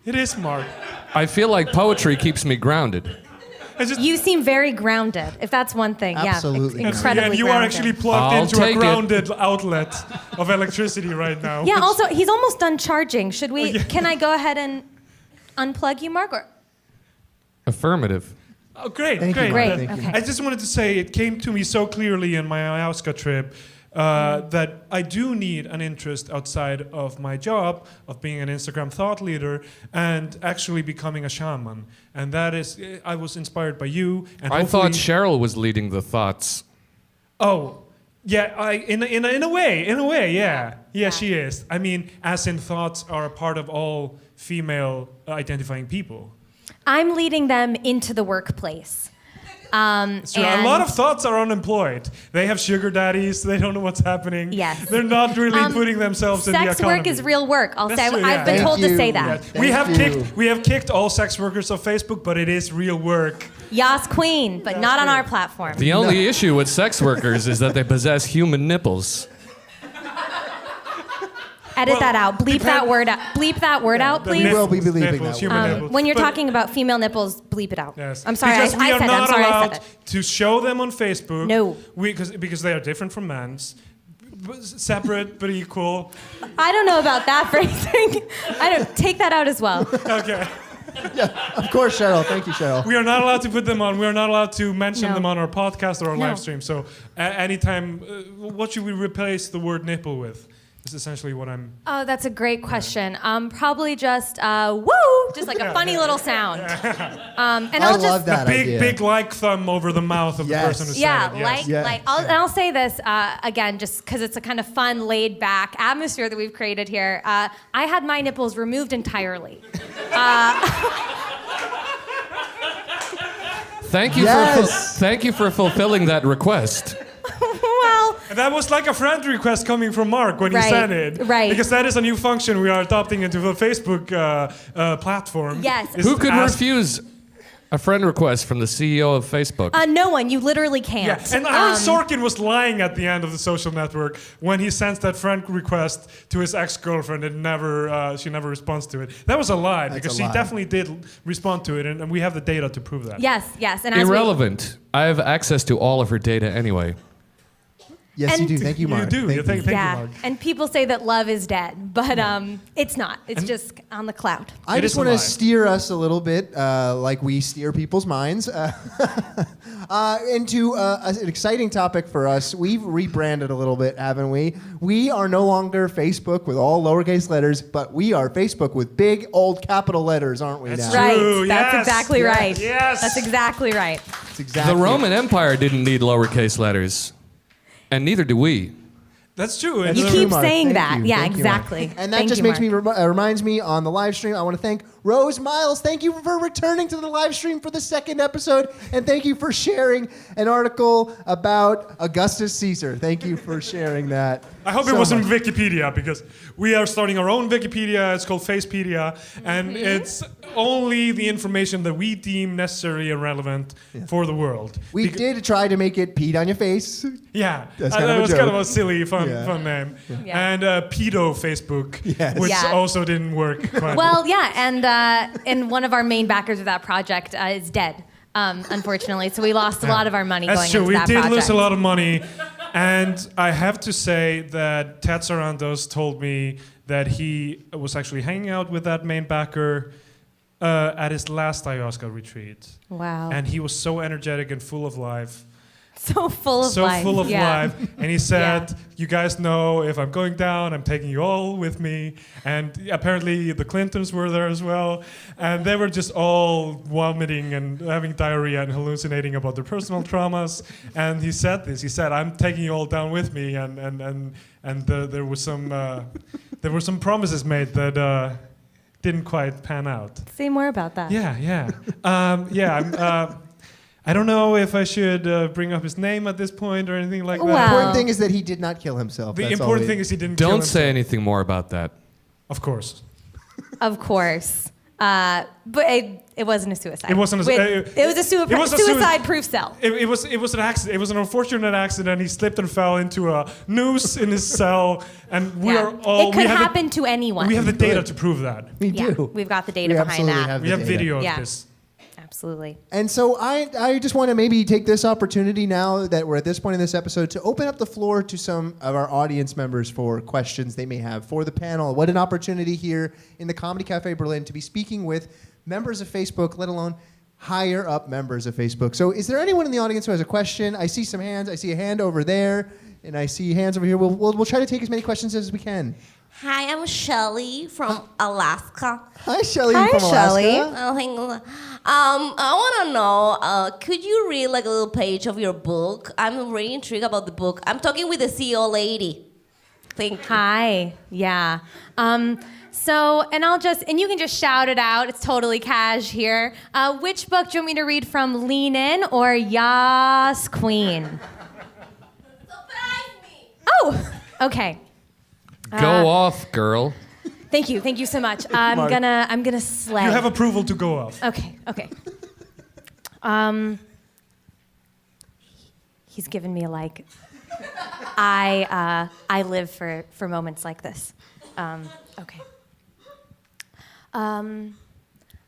It is, Mark. I feel like poetry keeps me grounded. It's just, You seem very grounded, if that's one thing. Absolutely. Yeah, incredibly and you are grounded. actually plugged I'll into take a it. grounded outlet of electricity right now. Yeah, which- also, he's almost done charging. Should we, yeah. can I go ahead and unplug you, Mark? Or? Affirmative. Oh, great, Thank you, great. Mark. Great, Thank you. okay. I just wanted to say it came to me so clearly in my ayahuasca trip that I do need an interest outside of my job of being an Instagram thought leader and actually becoming a shaman. And that is, I was inspired by you. And I thought hopefully- Sheryl was leading the thoughts. Oh, yeah. In a way, yeah. Yeah, she is. I mean, as in thoughts are a part of all female identifying people. I'm leading them into the workplace. So a lot of thoughts are unemployed. They have sugar daddies. They don't know what's happening. Yes. They're not really putting themselves in the sex economy. work is real work. I'll That's say. true, I've yeah. been Thank told to you. say Yeah. that. We have kicked all sex workers off Facebook, but it is real work. Yas queen, but not on our platform. The only issue with sex workers is that they possess human nipples. Edit Well, that out. Bleep that word out. Bleep that word out, The please. will be nipples, believing nipples, that human word. nipples. When you're But- talking about female nipples, bleep it out. Yes. I'm sorry. Because I we are said it. not I'm sorry. I allowed said it. to show them on Facebook. No. Because they are different from men's. separate but equal. I don't know about that phrasing. I don't take that out as well. Okay. Of course, Sheryl. Thank you, Sheryl. We are not allowed to put them on. We are not allowed to mention No. them on our podcast or our No. live stream. So anytime, what should we replace the word nipple with? Is essentially what I'm. Oh, that's a great question. Probably just woo, just like a funny little sound. And I I'll love just that idea. Big like thumb over the mouth of Yes. the person who yeah, said it. Yes. Yeah. I'll say this again, just because it's a kind of fun, laid-back atmosphere that we've created here. I had my nipples removed entirely. Thank you Yes. thank you for fulfilling that request. Well, And that was like a friend request coming from Mark when he Right, sent it. right. Because that is a new function we are adopting into the Facebook platform. Yes. Is Who could ask- refuse a friend request from the CEO of Facebook? no one. You literally can't. Yeah, and Aaron Sorkin was lying at the end of the social network when he sends that friend request to his ex-girlfriend and she never responds to it. That was a lie because a she lie. definitely did respond to it, and we have the data to prove that. Yes. And as Irrelevant. I have access to all of her data anyway. Yes, you And- do. Thank you, Mark. You do. Thank Thank you. you, yeah, Mark. and people say that love is dead, but it's not. It's just on the cloud. I It just is want to alive. steer us a little bit, like we steer people's minds, into an exciting topic for us. We've rebranded a little bit, haven't we? We are no longer Facebook with all lowercase letters, but we are Facebook with big old capital letters, aren't we? That's now? Right. True, That's yes. exactly Yes. right. Yes. That's exactly right. That's exactly. The Roman Empire didn't need lowercase letters, and neither do we. That's true. That's You true, keep Mark. saying Thank that. you. Yeah, Thank you, Mark. exactly. And that Thank just you, makes Mark. me reminds me on the live stream. I want to thank Rose Miles. Thank you for returning to the live stream for the second episode, and thank you for sharing an article about Augustus Caesar. Thank you for sharing that. I hope so it wasn't much. Wikipedia because we are starting our own Wikipedia. It's called Facepedia, and it's only the information that we deem necessary and relevant for the world. We did try to make it Pete on your face. Yeah, That's kind of that a was kind of joke. a silly, fun Yeah. name. Yeah. And pedo Facebook, Yes. which Yeah. also didn't work quite Well, yeah, and one of our main backers of that project is dead, unfortunately. So we lost a lot of our money That's going true. into We that did project. lose a lot of money, and I have to say that Ted Sarandos told me that he was actually hanging out with that main backer at his last ayahuasca retreat, Wow. and he was so energetic and full of life. So full of So life. full of yeah. life. And he said, Yeah. you guys know if I'm going down, I'm taking you all with me. And apparently the Clintons were there as well. And they were just all vomiting and having diarrhea and hallucinating about their personal traumas. And he said this. He said, I'm taking you all down with me. And there was some promises made that didn't quite pan out. Say more about that. Yeah. I don't know if I should bring up his name at this point or anything like that. Well- The important thing is that he did not kill himself. The That's all important we- thing is he didn't kill Don't himself. say anything more about that. Of course. Of course. But it wasn't a suicide. It wasn't a- it was a it was a suicide-proof cell. It was an accident. It was an unfortunate accident. He slipped and fell into a noose in his cell, and we Yeah. are all. It could we have happen to anyone. We have the data Good. to prove that. We yeah, do. we've got the data We behind absolutely that. have We the have data. video Yeah. of this. Absolutely. And so I just want to maybe take this opportunity now that we're at this point in this episode to open up the floor to some of our audience members for questions they may have for the panel. What an opportunity here in the Comedy Cafe Berlin to be speaking with members of Facebook, let alone higher up members of Facebook. So is there anyone in the audience who has a question? I see some hands. I see a hand over there, and I see hands over here. We'll try to take as many questions as we can. Hi, I'm Shelly from Alaska. Hi, Shelly Hi, from Shelley. Alaska. I want to know, could you read like a little page of your book? I'm really intrigued about the book. I'm talking with the CEO lady. Thank you. Hi. Yeah. And you can just shout it out. It's totally cash here. Which book do you want me to read from? Lean In or Yas Queen? Surprise me! Oh, okay. Go off, girl. Thank you so much. I'm gonna slay. You have approval to go off. Okay. He's given me a like. I live for moments like this. Okay.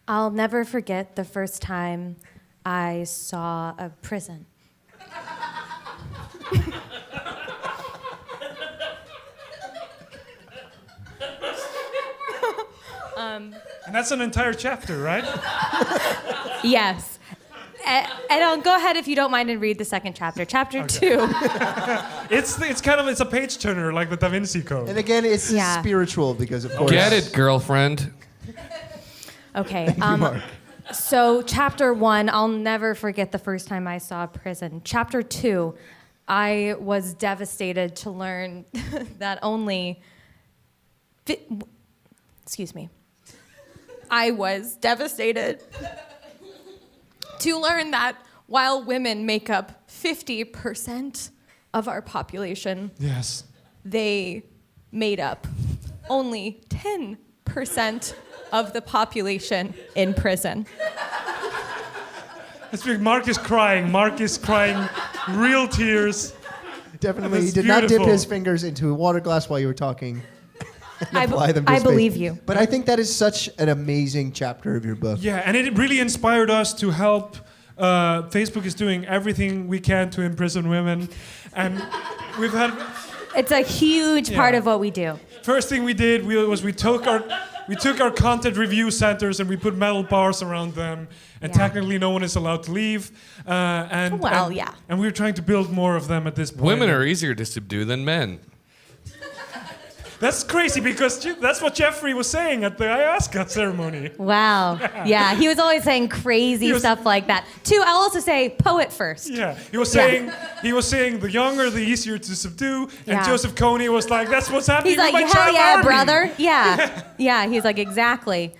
I'll never forget the first time I saw a prison. And that's an entire chapter, right? Yes. And I'll go ahead if you don't mind and read the second chapter. Chapter 2. It's a page turner like the Da Vinci Code. And again, it's Yeah. spiritual because, of course. Get it, girlfriend. Okay. Mark. So chapter 1, I'll never forget the first time I saw prison. Chapter 2, I was devastated to learn that excuse me. I was devastated to learn that while women make up 50% of our population, Yes. they made up only 10% of the population in prison. It's big. Mark is crying. Real tears. Definitely, he That's did not dip beautiful. his fingers into a water glass while you were talking. I Apply them to I his face. believe you. But I think that is such an amazing chapter of your book. Yeah, and it really inspired us to help. Facebook is doing everything we can to imprison women, and we've had. It's a huge part Yeah. of what we do. First thing we did was we took our content review centers and we put metal bars around them, and Yeah. technically no one is allowed to leave. Well, yeah. And we were trying to build more of them at this point. Women are easier to subdue than men. That's crazy because that's what Jeffrey was saying at the ayahuasca ceremony. Wow. Yeah, he was always saying crazy He was- stuff like that. 2, I'll also say poet first. Yeah, he was Yeah. saying the younger, the easier to subdue, and Yeah. Joseph Kony was like, that's what's happening He's like, with my hell child yeah, army." brother. Yeah. Yeah, he's like, exactly.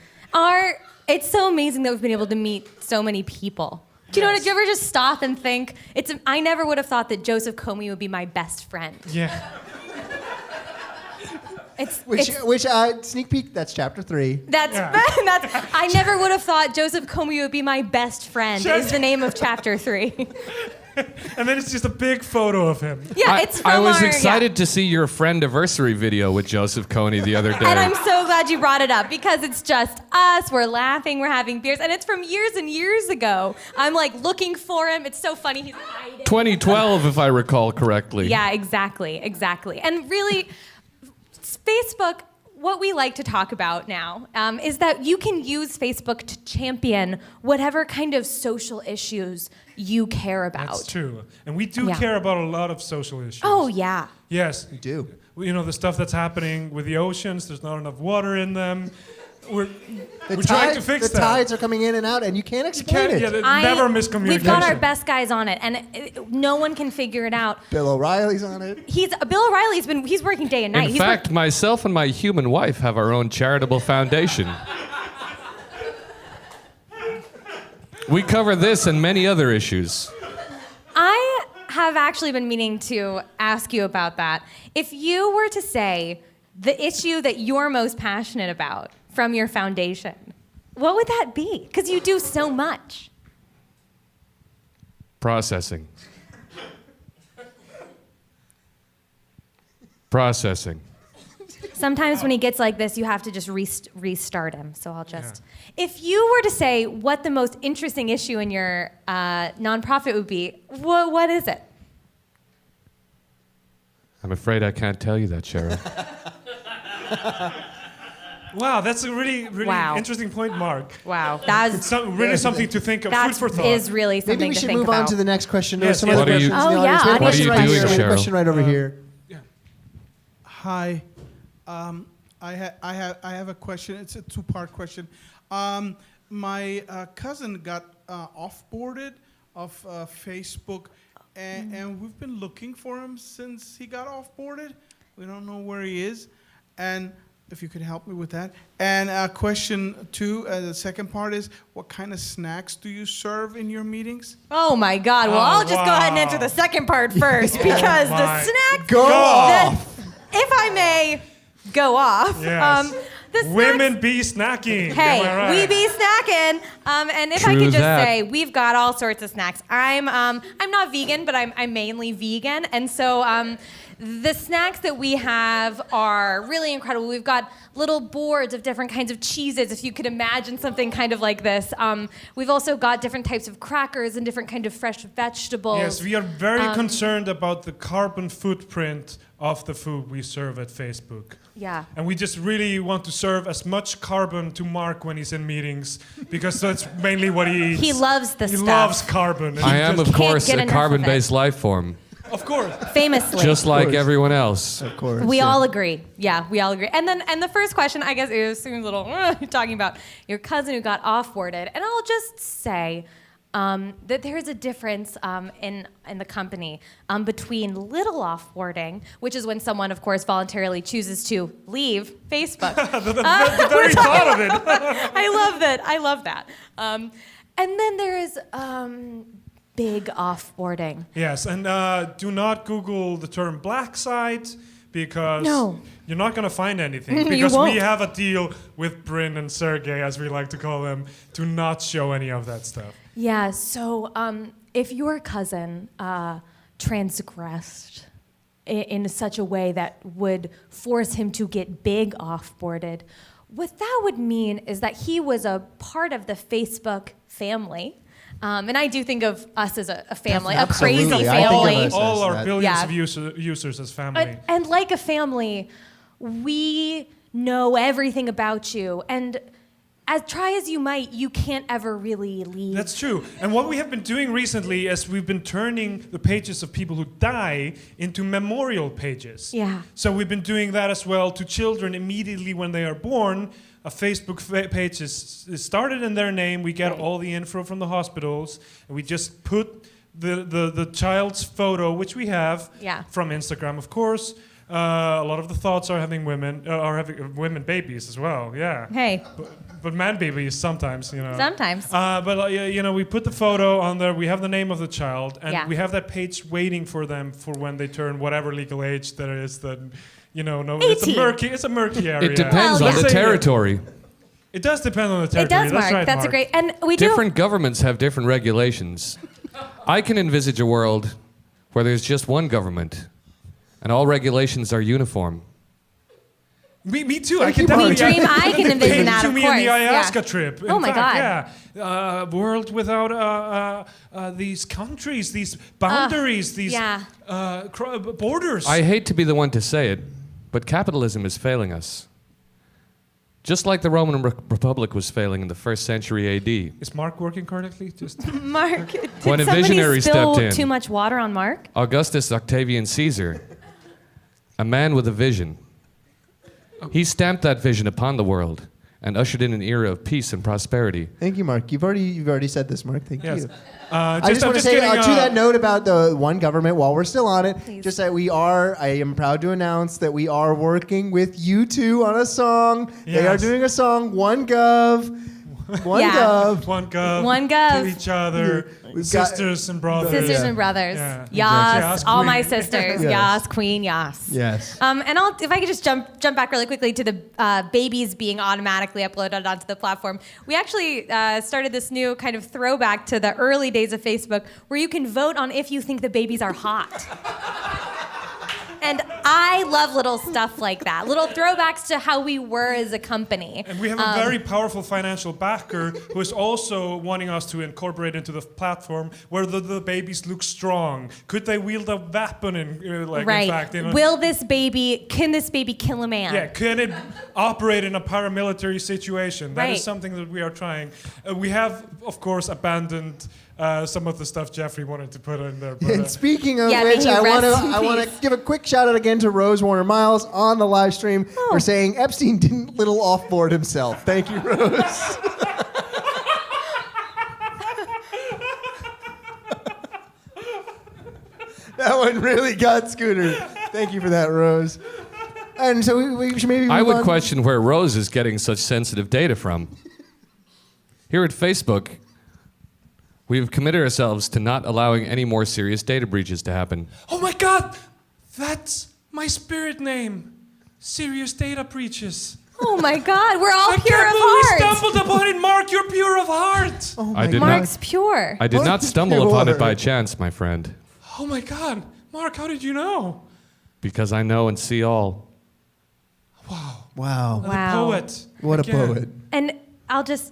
It's so amazing that we've been able to meet so many people. Do you know what? Yes. Do you ever just stop and think? I never would have thought that Joseph Kony would be my best friend. Yeah. Which sneak peek, that's chapter 3. That's I never would have thought Joseph Kony would be my best friend. Is the name of chapter 3. And then it's just a big photo of him. Yeah, it's from I was our- excited to see your friend-iversary video with Joseph Kony the other day. And I'm so glad you brought it up because it's just us. We're laughing, we're having beers, and it's from years and years ago. I'm like looking for him. It's so funny. He's hiding. 2012, if I recall correctly. Yeah, exactly. And really, Facebook, what we like to talk about now is that you can use Facebook to champion whatever kind of social issues you care about. That's true. And we do Yeah. care about a lot of social issues. Oh, yeah. Yes. We do. You know, the stuff that's happening with the oceans, there's not enough water in them. We're The trying to fix the that. tides are coming in and out, and you can't explain it. Never miscommunication. We've got our best guys on it, and no one can figure it out. Bill O'Reilly's on it. Bill O'Reilly's he's working day and night. In fact, myself and my human wife have our own charitable foundation. We cover this and many other issues. I have actually been meaning to ask you about that. If you were to say the issue that you're most passionate about from your foundation, what would that be? Because you do so much. Processing. Processing. Sometimes when he gets like this, you have to just restart him. So I'll just... If you were to say what the most interesting issue in your nonprofit would be, what is it? I'm afraid I can't tell you that, Sheryl. Wow, that's a really, really Wow. interesting point, Mark. Wow. That It's really something to think of. Food for thought. is really something Maybe we to should think move about. on to the next question. There Yes, are some yes. other What are you- questions in the Oh, yeah, audience. We have a What are question you right doing, here. We have a Sheryl? question right over here. Hi, I have a question. It's a two-part question. My cousin got off-boarded of Facebook, and we've been looking for him since he got off-boarded. We don't know where he is, and if you could help me with that. And question 2, the second part is, what kind of snacks do you serve in your meetings? Oh my God. Well, Oh, I'll just go ahead and wow. answer the second part first because my. the snacks. Go off. If I may go off. Yes. The snacks, Women be snacking. Hey, Am I right? we be snacking. And if I True could just that. say, we've got all sorts of snacks. I'm not vegan, but I'm mainly vegan. And so the snacks that we have are really incredible. We've got little boards of different kinds of cheeses, if you could imagine something kind of like this. We've also got different types of crackers and different kind of fresh vegetables. Yes, we are very concerned about the carbon footprint of the food we serve at Facebook. Yeah. And we just really want to serve as much carbon to Mark when he's in meetings, because that's mainly what he eats. He loves the He stuff. loves carbon. and I he am, just- of course, get a enough of carbon-based life form, Of course. Famously. just like course. everyone else. Of course. We yeah. all agree. Yeah, we all agree. And the first question, I guess, it seems a little you're talking about your cousin who got offboarded. And I'll just say that there is a difference in the company between little offboarding, which is when someone, of course, voluntarily chooses to leave Facebook. the very thought of it. I love that. And then there is big offboarding. Yes, and do not Google the term black site, because No. you're not going to find anything. You Because won't. we have a deal with Bryn and Sergey, as we like to call them, to not show any of that stuff. Yeah, so if your cousin transgressed in such a way that would force him to get big offboarded, what that would mean is that he was a part of the Facebook family. And I do think of us as a family, a crazy Absolutely. I think of family. us All as our that. billions Yeah. of users as family. And like a family, we know everything about you. And try as you might, you can't ever really leave. That's true. And what we have been doing recently is we've been turning the pages of people who die into memorial pages. Yeah. So we've been doing that as well to children immediately when they are born. A Facebook page is started in their name. We get all the info from the hospitals, and we just put the child's photo, which we have Yeah. from Instagram, of course. A lot of the thoughts are having women babies as well. Yeah. Hey, But man babies sometimes, you know. sometimes. We put the photo on there. We have the name of the child, and Yeah. we have that page waiting for them for when they turn whatever legal age that is. That it's 18. a murky area. It depends Well, on yeah. the territory. It does depend on the territory. It does, That's Mark. right, That's a Mark. great. And we do. Different governments have different regulations. I can envisage a world where there's just one government and all regulations are uniform. Me too. I Thank can you, definitely Mark. Dream, I can envision that, to of me in the course, yeah. ayahuasca trip. Oh In my fact, yeah. World without these countries, these boundaries, these yeah. borders. I hate to be the one to say it, but capitalism is failing us. Just like the Roman Republic was failing in the 1st century AD. Is Mark working correctly? Just Mark, did When a somebody visionary spill stepped in. too much water on Mark? Augustus Octavian Caesar, a man with a vision. He stamped that vision upon the world and ushered in an era of peace and prosperity. Thank you, Mark. You've already said this, Mark. Thank yes. you. I I just want to say to that note about the one government, while we're still on it, Please. just that I am proud to announce that we are working with U2 on a song. They are Yes. doing a song, One Gov. One Yeah. Gov. One gov. One gov. To each other. We've got- Sisters and brothers. Sisters Yeah. and brothers. Yeah, Yes, exactly. all Yes, my queen. sisters. Yes. Yes, queen. Yes. Yes. And if I could just jump back really quickly to the babies being automatically uploaded onto the platform. We actually started this new kind of throwback to the early days of Facebook, where you can vote on if you think the babies are hot. And I love little stuff like that, little throwbacks to how we were as a company. And we have a very powerful financial backer who is also wanting us to incorporate into the platform where the babies look strong. Could they wield a weapon Right. in fact? Can this baby kill a man? Yeah, can it operate in a paramilitary situation? That is Right. something that we are trying. We have, of course, abandoned some of the stuff Jeffrey wanted to put in there. But, And speaking of Yeah, may which, he I rest in want to peace. give a quick shout out again to Rose Warner Miles on the live stream for saying Epstein didn't little offboard himself. Thank you, Rose. That one really got Scooter. Thank you for that, Rose. And so we should maybe move I would on. question where Rose is getting such sensitive data from. Here at Facebook, we've committed ourselves to not allowing any more serious data breaches to happen. oh my God, that's my spirit name. Serious data breaches. Oh my God, we're all I pure can't of believe we heart. stumbled upon it, Mark. You're pure of heart. Oh I my did God. Mark's pure. I did What? not stumble Pure upon it water. by chance, my friend, Oh my God, Mark, how did you know? because I know and see all. Wow. Wow. The Wow. poet. What a Again. poet. And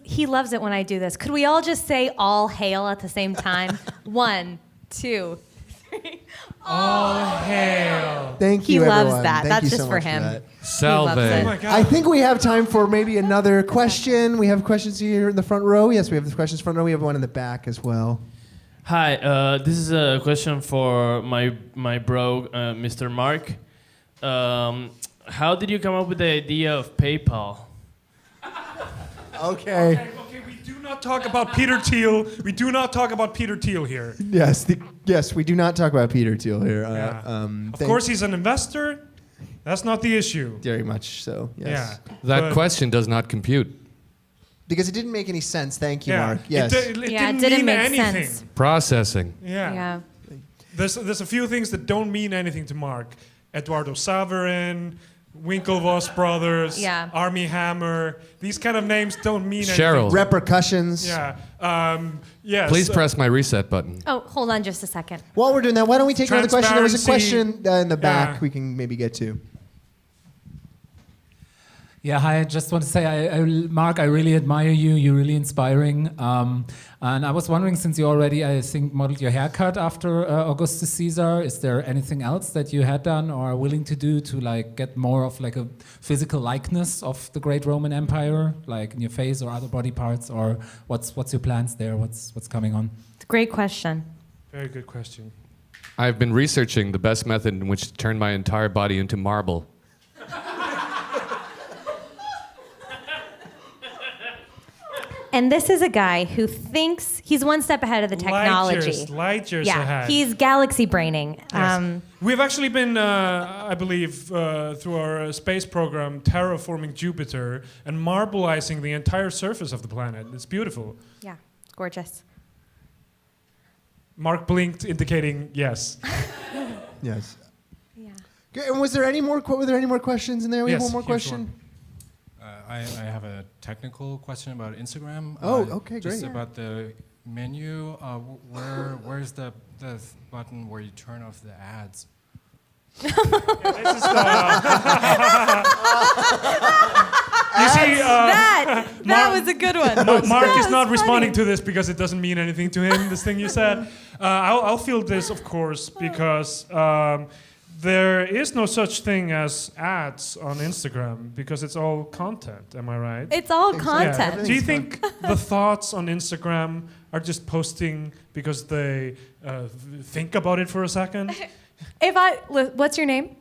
he loves it when I do this. Could we all just say all hail at the same time? 1, 2, 3. All hail. Thank He you, loves everyone. that. Thank That's you just so for much him. that. Salve. it. Oh my God. I think we have time for maybe another question. We have questions here in the front row. Yes, we have the questions front row. We have one in the back as well. Hi, this is a question for my bro, Mr. Mark. How did you come up with the idea of PayPal? Okay. Okay, we do not talk about Peter Thiel. We do not talk about Peter Thiel here. Yes, we do not talk about Peter Thiel here. Yeah. Of course, he's an investor. That's not the issue. Very much so, yes. Yeah. That But- question does not compute. Because it didn't make any sense. Thank you, Yeah. Mark. Yes. It didn't mean make anything. sense. Processing. Yeah. Yeah. There's a few things that don't mean anything to Mark. Eduardo Saverin, Winklevoss Brothers, Yeah. Armie Hammer. These kind of names don't mean Cheryl. anything. Repercussions. Yeah. Yes. Please press my reset button. Oh, hold on just a second. While we're doing that, why don't we take another question? There was a Transparency. question in the back Yeah. we can maybe get to. Yeah, hi. I just want to say, Mark, I really admire you. You're really inspiring. And I was wondering, since you already, I think, modeled your haircut after Augustus Caesar, is there anything else that you had done or are willing to do to like get more of like a physical likeness of the great Roman Empire, like in your face or other body parts, or what's your plans there? What's coming on? It's a great question. Very good question. I've been researching the best method in which to turn my entire body into marble. And this is a guy who thinks he's one step ahead of the technology. Light years Yeah, ahead. he's galaxy braining. Yes. We've actually been, I believe, through our space program, terraforming Jupiter and marbleizing the entire surface of the planet. It's beautiful. Yeah, gorgeous. Mark blinked, indicating yes. Yes. Yeah. Okay, and was there any more? Were there any more questions in there? We have Yes, one more here's question. one. I have a technical question about Instagram. Oh, okay, Just great. about the menu. Where's the button where you turn off the ads? This is you see, That was a good one. Mark is not funny. responding to this because it doesn't mean anything to him, this thing you said. I'll feel this, of course, because there is no such thing as ads on Instagram because it's all content. Am I right? It's all Exactly. content. Yeah. Do you think the thoughts on Instagram are just posting because they think about it for a second? What's your name?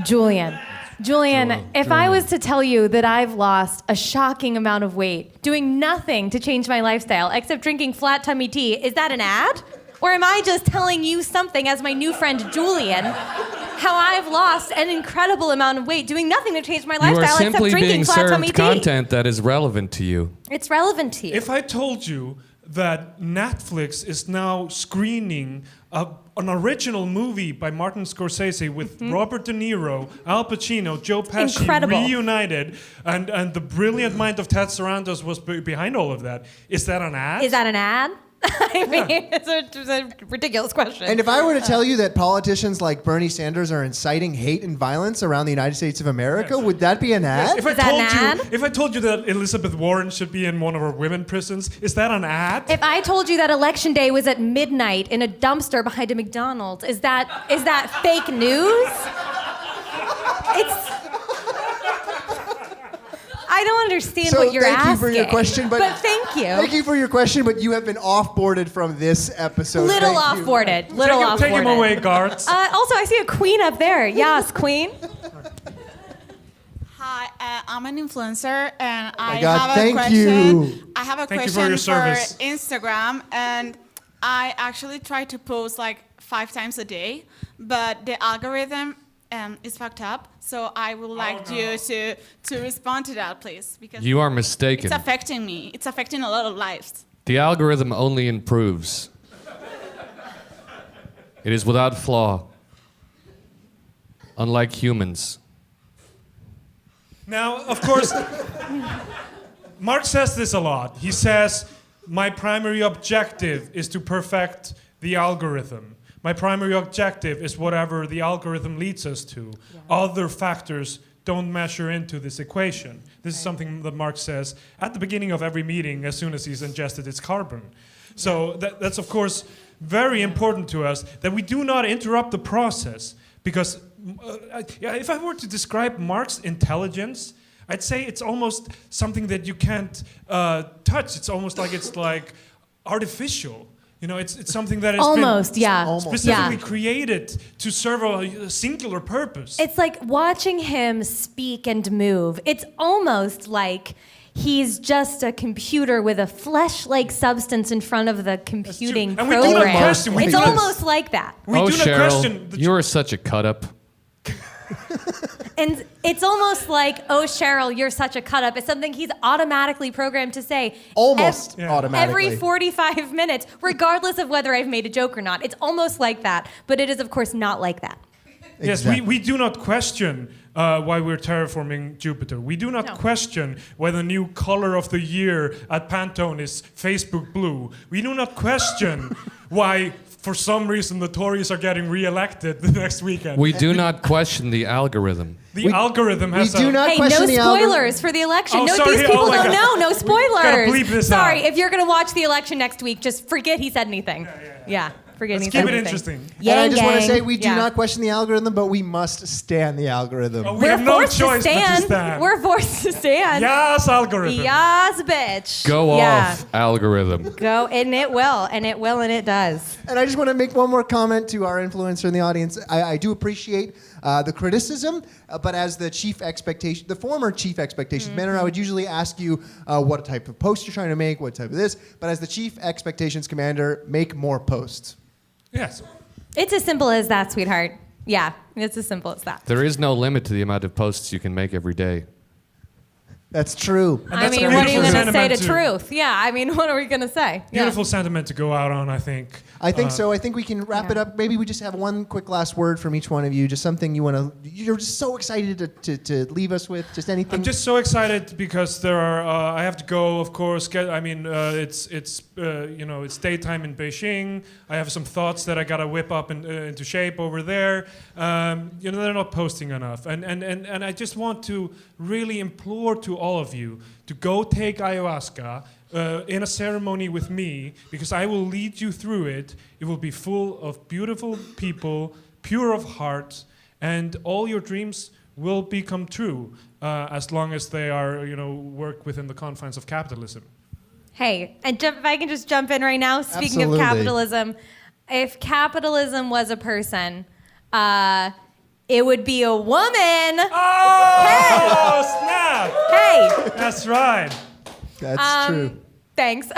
Julian. Julian, Julian. if I was to tell you that I've lost a shocking amount of weight doing nothing to change my lifestyle except drinking flat tummy tea, is that an ad? Or am I just telling you something as my new friend Julian, how I've lost an incredible amount of weight doing nothing to change my You are lifestyle except simply drinking being flat tummy served tea? content that is relevant to you. It's relevant to you. If I told you that Netflix is now screening an original movie by Martin Scorsese with Robert De Niro, Al Pacino, Joe Pesci Incredible. reunited, and the brilliant mind of Ted Sarandos was behind all of that, is that an ad? Is that an ad? I mean, it's a ridiculous question. And if I were to tell you that politicians like Bernie Sanders are inciting hate and violence around the United States of America, would that be an ad? If I Is that told an you, ad? if I told you that Elizabeth Warren should be in one of our women prisons, is that an ad? If I told you that election day was at midnight in a dumpster behind a McDonald's, is that fake news? I don't understand So what you're thank asking. you for your question, but thank you. Thank you for your question, but you have been offboarded from this episode. Little Thank you. offboarded. Little offboarded. Take him away, guards. Also, I see a queen up there. Yes, queen. Hi, I'm an influencer, and I God, have a thank question. you. I have a Thank you for question your service. Instagram, and I actually try to post like 5 times a day, but the algorithm is fucked up. So I would like you to respond to that, please, because You are mistaken. it's affecting me. It's affecting a lot of lives. The algorithm only improves. It is without flaw. Unlike humans. Now, of course, Mark says this a lot. He says, my primary objective is to perfect the algorithm. My primary objective is whatever the algorithm leads us to. Other factors don't measure into this equation. This is something that Mark says at the beginning of every meeting as soon as he's ingested its carbon. So that's of course very important to us, that we do not interrupt the process, because if I were to describe Mark's intelligence, I'd say it's almost something that you can't touch. It's almost like it's like artificial. You know, it's something that has Almost, been yeah. specifically Yeah. created to serve a singular purpose. It's like watching him speak and move. It's almost like he's just a computer with a flesh-like substance in front of the computing And we do not program. question- we It's do not- almost like that. We oh, do not question Sheryl, the you are such a cut-up. And it's almost like, oh, Sheryl, you're such a cut-up. It's something he's automatically programmed to say. Almost Yeah. automatically. Every 45 minutes, regardless of whether I've made a joke or not. It's almost like that, but it is, of course, not like that. Yes, Exactly. we do not question why we're terraforming Jupiter. We do not No. question why the new color of the year at Pantone is Facebook blue. We do not question why, for some reason, the Tories are getting re-elected the next weekend. We do not question the algorithm. The algorithm has we do not Hey, question no the algorithm. spoilers for the election. Oh, no, sorry. these people Oh my don't God. know. No spoilers. bleep this Sorry, out. if you're gonna watch the election next week, just forget he said anything. Yeah, forget Let's he keep said it anything. interesting. Yang, And I just want to gang. say we do Yeah. not question the algorithm, but we must stand the algorithm. Oh, we We're have no forced choice to but to stand. stand. We're forced to stand. Yes, algorithm. Yes, bitch. Go Yeah. off, algorithm. Go, and it will, and it will, and it does. And I just want to make one more comment to our influencer in the audience. I do appreciate the criticism, but as the chief expectation, the former chief expectations manager, I would usually ask you what type of post you're trying to make, what type of this. But as the chief expectations commander, make more posts. Yes. It's as simple as that, sweetheart. Yeah, it's as simple as that. There is no limit to the amount of posts you can make every day. That's true. And I that's a mean, what are you beautiful going to say to sentiment truth? Yeah, I mean, what are we going to say? Yeah. Beautiful sentiment to go out on, I think. I think so. I think we can wrap it up. Maybe we just have one quick last word from each one of you. Just something you want to. You're just so excited to leave us with. Just anything. I'm just so excited because there are. I have to go, of course. It's daytime in Beijing. I have some thoughts that I gotta whip up into shape over there. They're not posting enough, and I just want to really implore to all of you to go take ayahuasca in a ceremony with me, because I will lead you through it. It will be full of beautiful people, pure of heart, and all your dreams will become true as long as they are, work within the confines of capitalism. Hey, and if I can just jump in right now, speaking Absolutely. of capitalism, if capitalism was a person, it would be a woman. Oh, snap! Hey, That's right. That's true. thanks.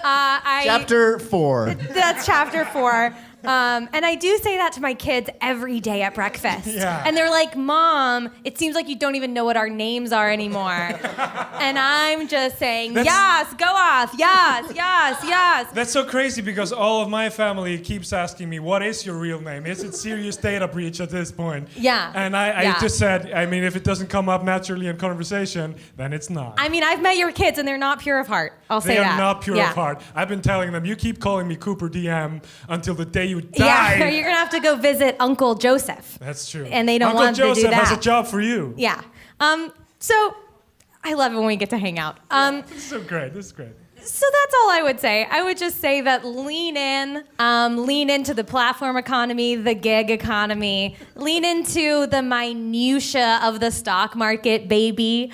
Chapter 4. That's chapter 4. And I do say that to my kids every day at breakfast. Yeah. And they're like, Mom, it seems like you don't even know what our names are anymore. And I'm just saying, yes, go off, yes, yes, yes. That's so crazy because all of my family keeps asking me, what is your real name? Is it serious data breach at this point? Yeah. And I Yeah. just said, if it doesn't come up naturally in conversation, then it's not. I mean, I've met your kids and they're not pure of heart. I'll say They that. are not pure Yeah. of heart. I've been telling them, you keep calling me Cooper DM until the day you die. Yeah, you're gonna have to go visit Uncle Joseph. That's true. And they don't Uncle want to do Joseph has that. a job for you. Yeah. So I love it when we get to hang out. This is so great. This is great. So that's all I would say. I would just say that lean into the platform economy, the gig economy, lean into the minutia of the stock market, baby.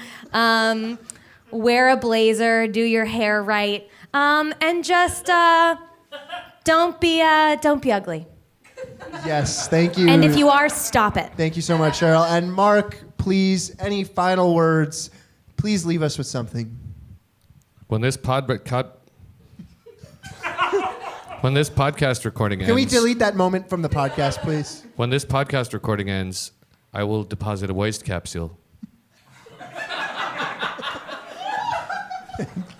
Wear a blazer, do your hair right, and just don't be ugly. Yes, thank you. And if you are, stop it. Thank you so much, Sheryl. And Mark, please, any final words? Please leave us with something. When this podcast recording ends, Can we delete that moment from the podcast, please? when this podcast recording ends, I will deposit a waste capsule.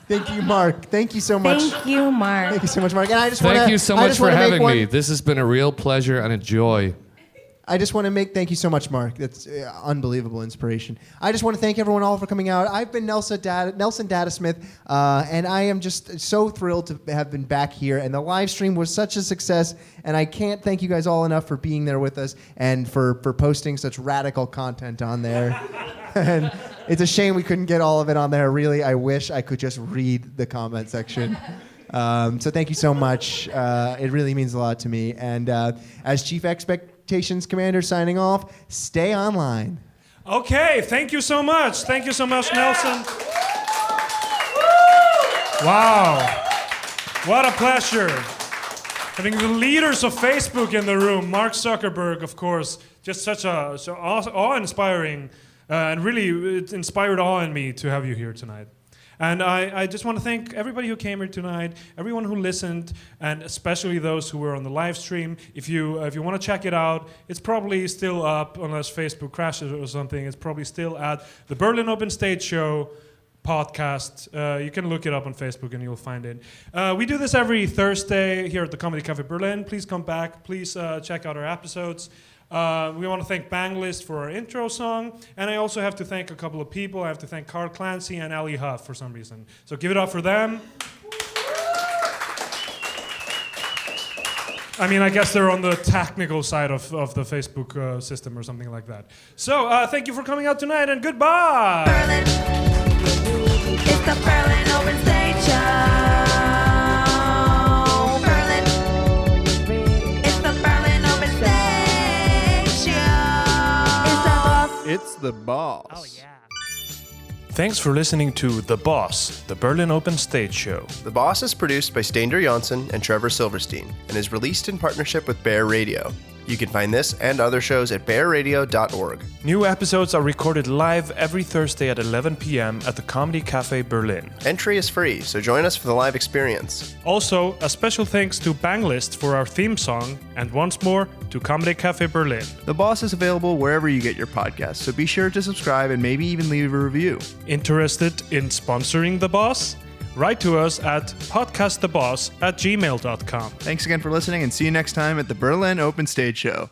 Thank you, Mark. Thank you so much. Thank you, Mark. Thank you so much, Mark. And I just Thank wanna, you so I much just for wanna make having one- me. This has been a real pleasure and a joy. I just want to thank you so much, Mark. That's unbelievable inspiration. I just want to thank everyone all for coming out. I've been Nelson Data Smith, and I am just so thrilled to have been back here. And the live stream was such a success, and I can't thank you guys all enough for being there with us and for posting such radical content on there. And it's a shame we couldn't get all of it on there. Really, I wish I could just read the comment section. So thank you so much. It really means a lot to me. And as Chief Expectations Commander signing off, stay online. Okay, thank you so much. Thank you so much, Nelson. Wow. What a pleasure. Having the leaders of Facebook in the room, Mark Zuckerberg, of course, just such awe-inspiring, and really it inspired awe in me to have you here tonight. And I just want to thank everybody who came here tonight, everyone who listened, and especially those who were on the live stream. If you want to check it out, it's probably still up, unless Facebook crashes or something. It's probably still at the Berlin Open Stage Show podcast. You can look it up on Facebook and you'll find it. We do this every Thursday here at the Comedy Cafe Berlin. Please come back. Please check out our episodes. We want to thank Banglist for our intro song, and I also have to thank a couple of people. I have to thank Clancy and Allie Huff for some reason. So give it up for them. I mean, I guess they're on the technical side of the Facebook system or something like that. So thank you for coming out tonight, and goodbye. Berlin. It's the Berlin Open Stage Show. It's the boss. Oh, yeah. Thanks for listening to The Boss, the Berlin Open Stage Show. The Boss is produced by Steindr Jonsson and Trevor Silverstein and is released in partnership with Bear Radio. You can find this and other shows at bearradio.org. New episodes are recorded live every Thursday at 11 p.m. at the Comedy Cafe Berlin. Entry is free, so join us for the live experience. Also, a special thanks to Banglist for our theme song, and once more to Comedy Cafe Berlin. The Boss is available wherever you get your podcasts, so be sure to subscribe and maybe even leave a review. Interested in sponsoring The Boss? Write to us at podcasttheboss@gmail.com. Thanks again for listening, and see you next time at the Berlin Open Stage Show.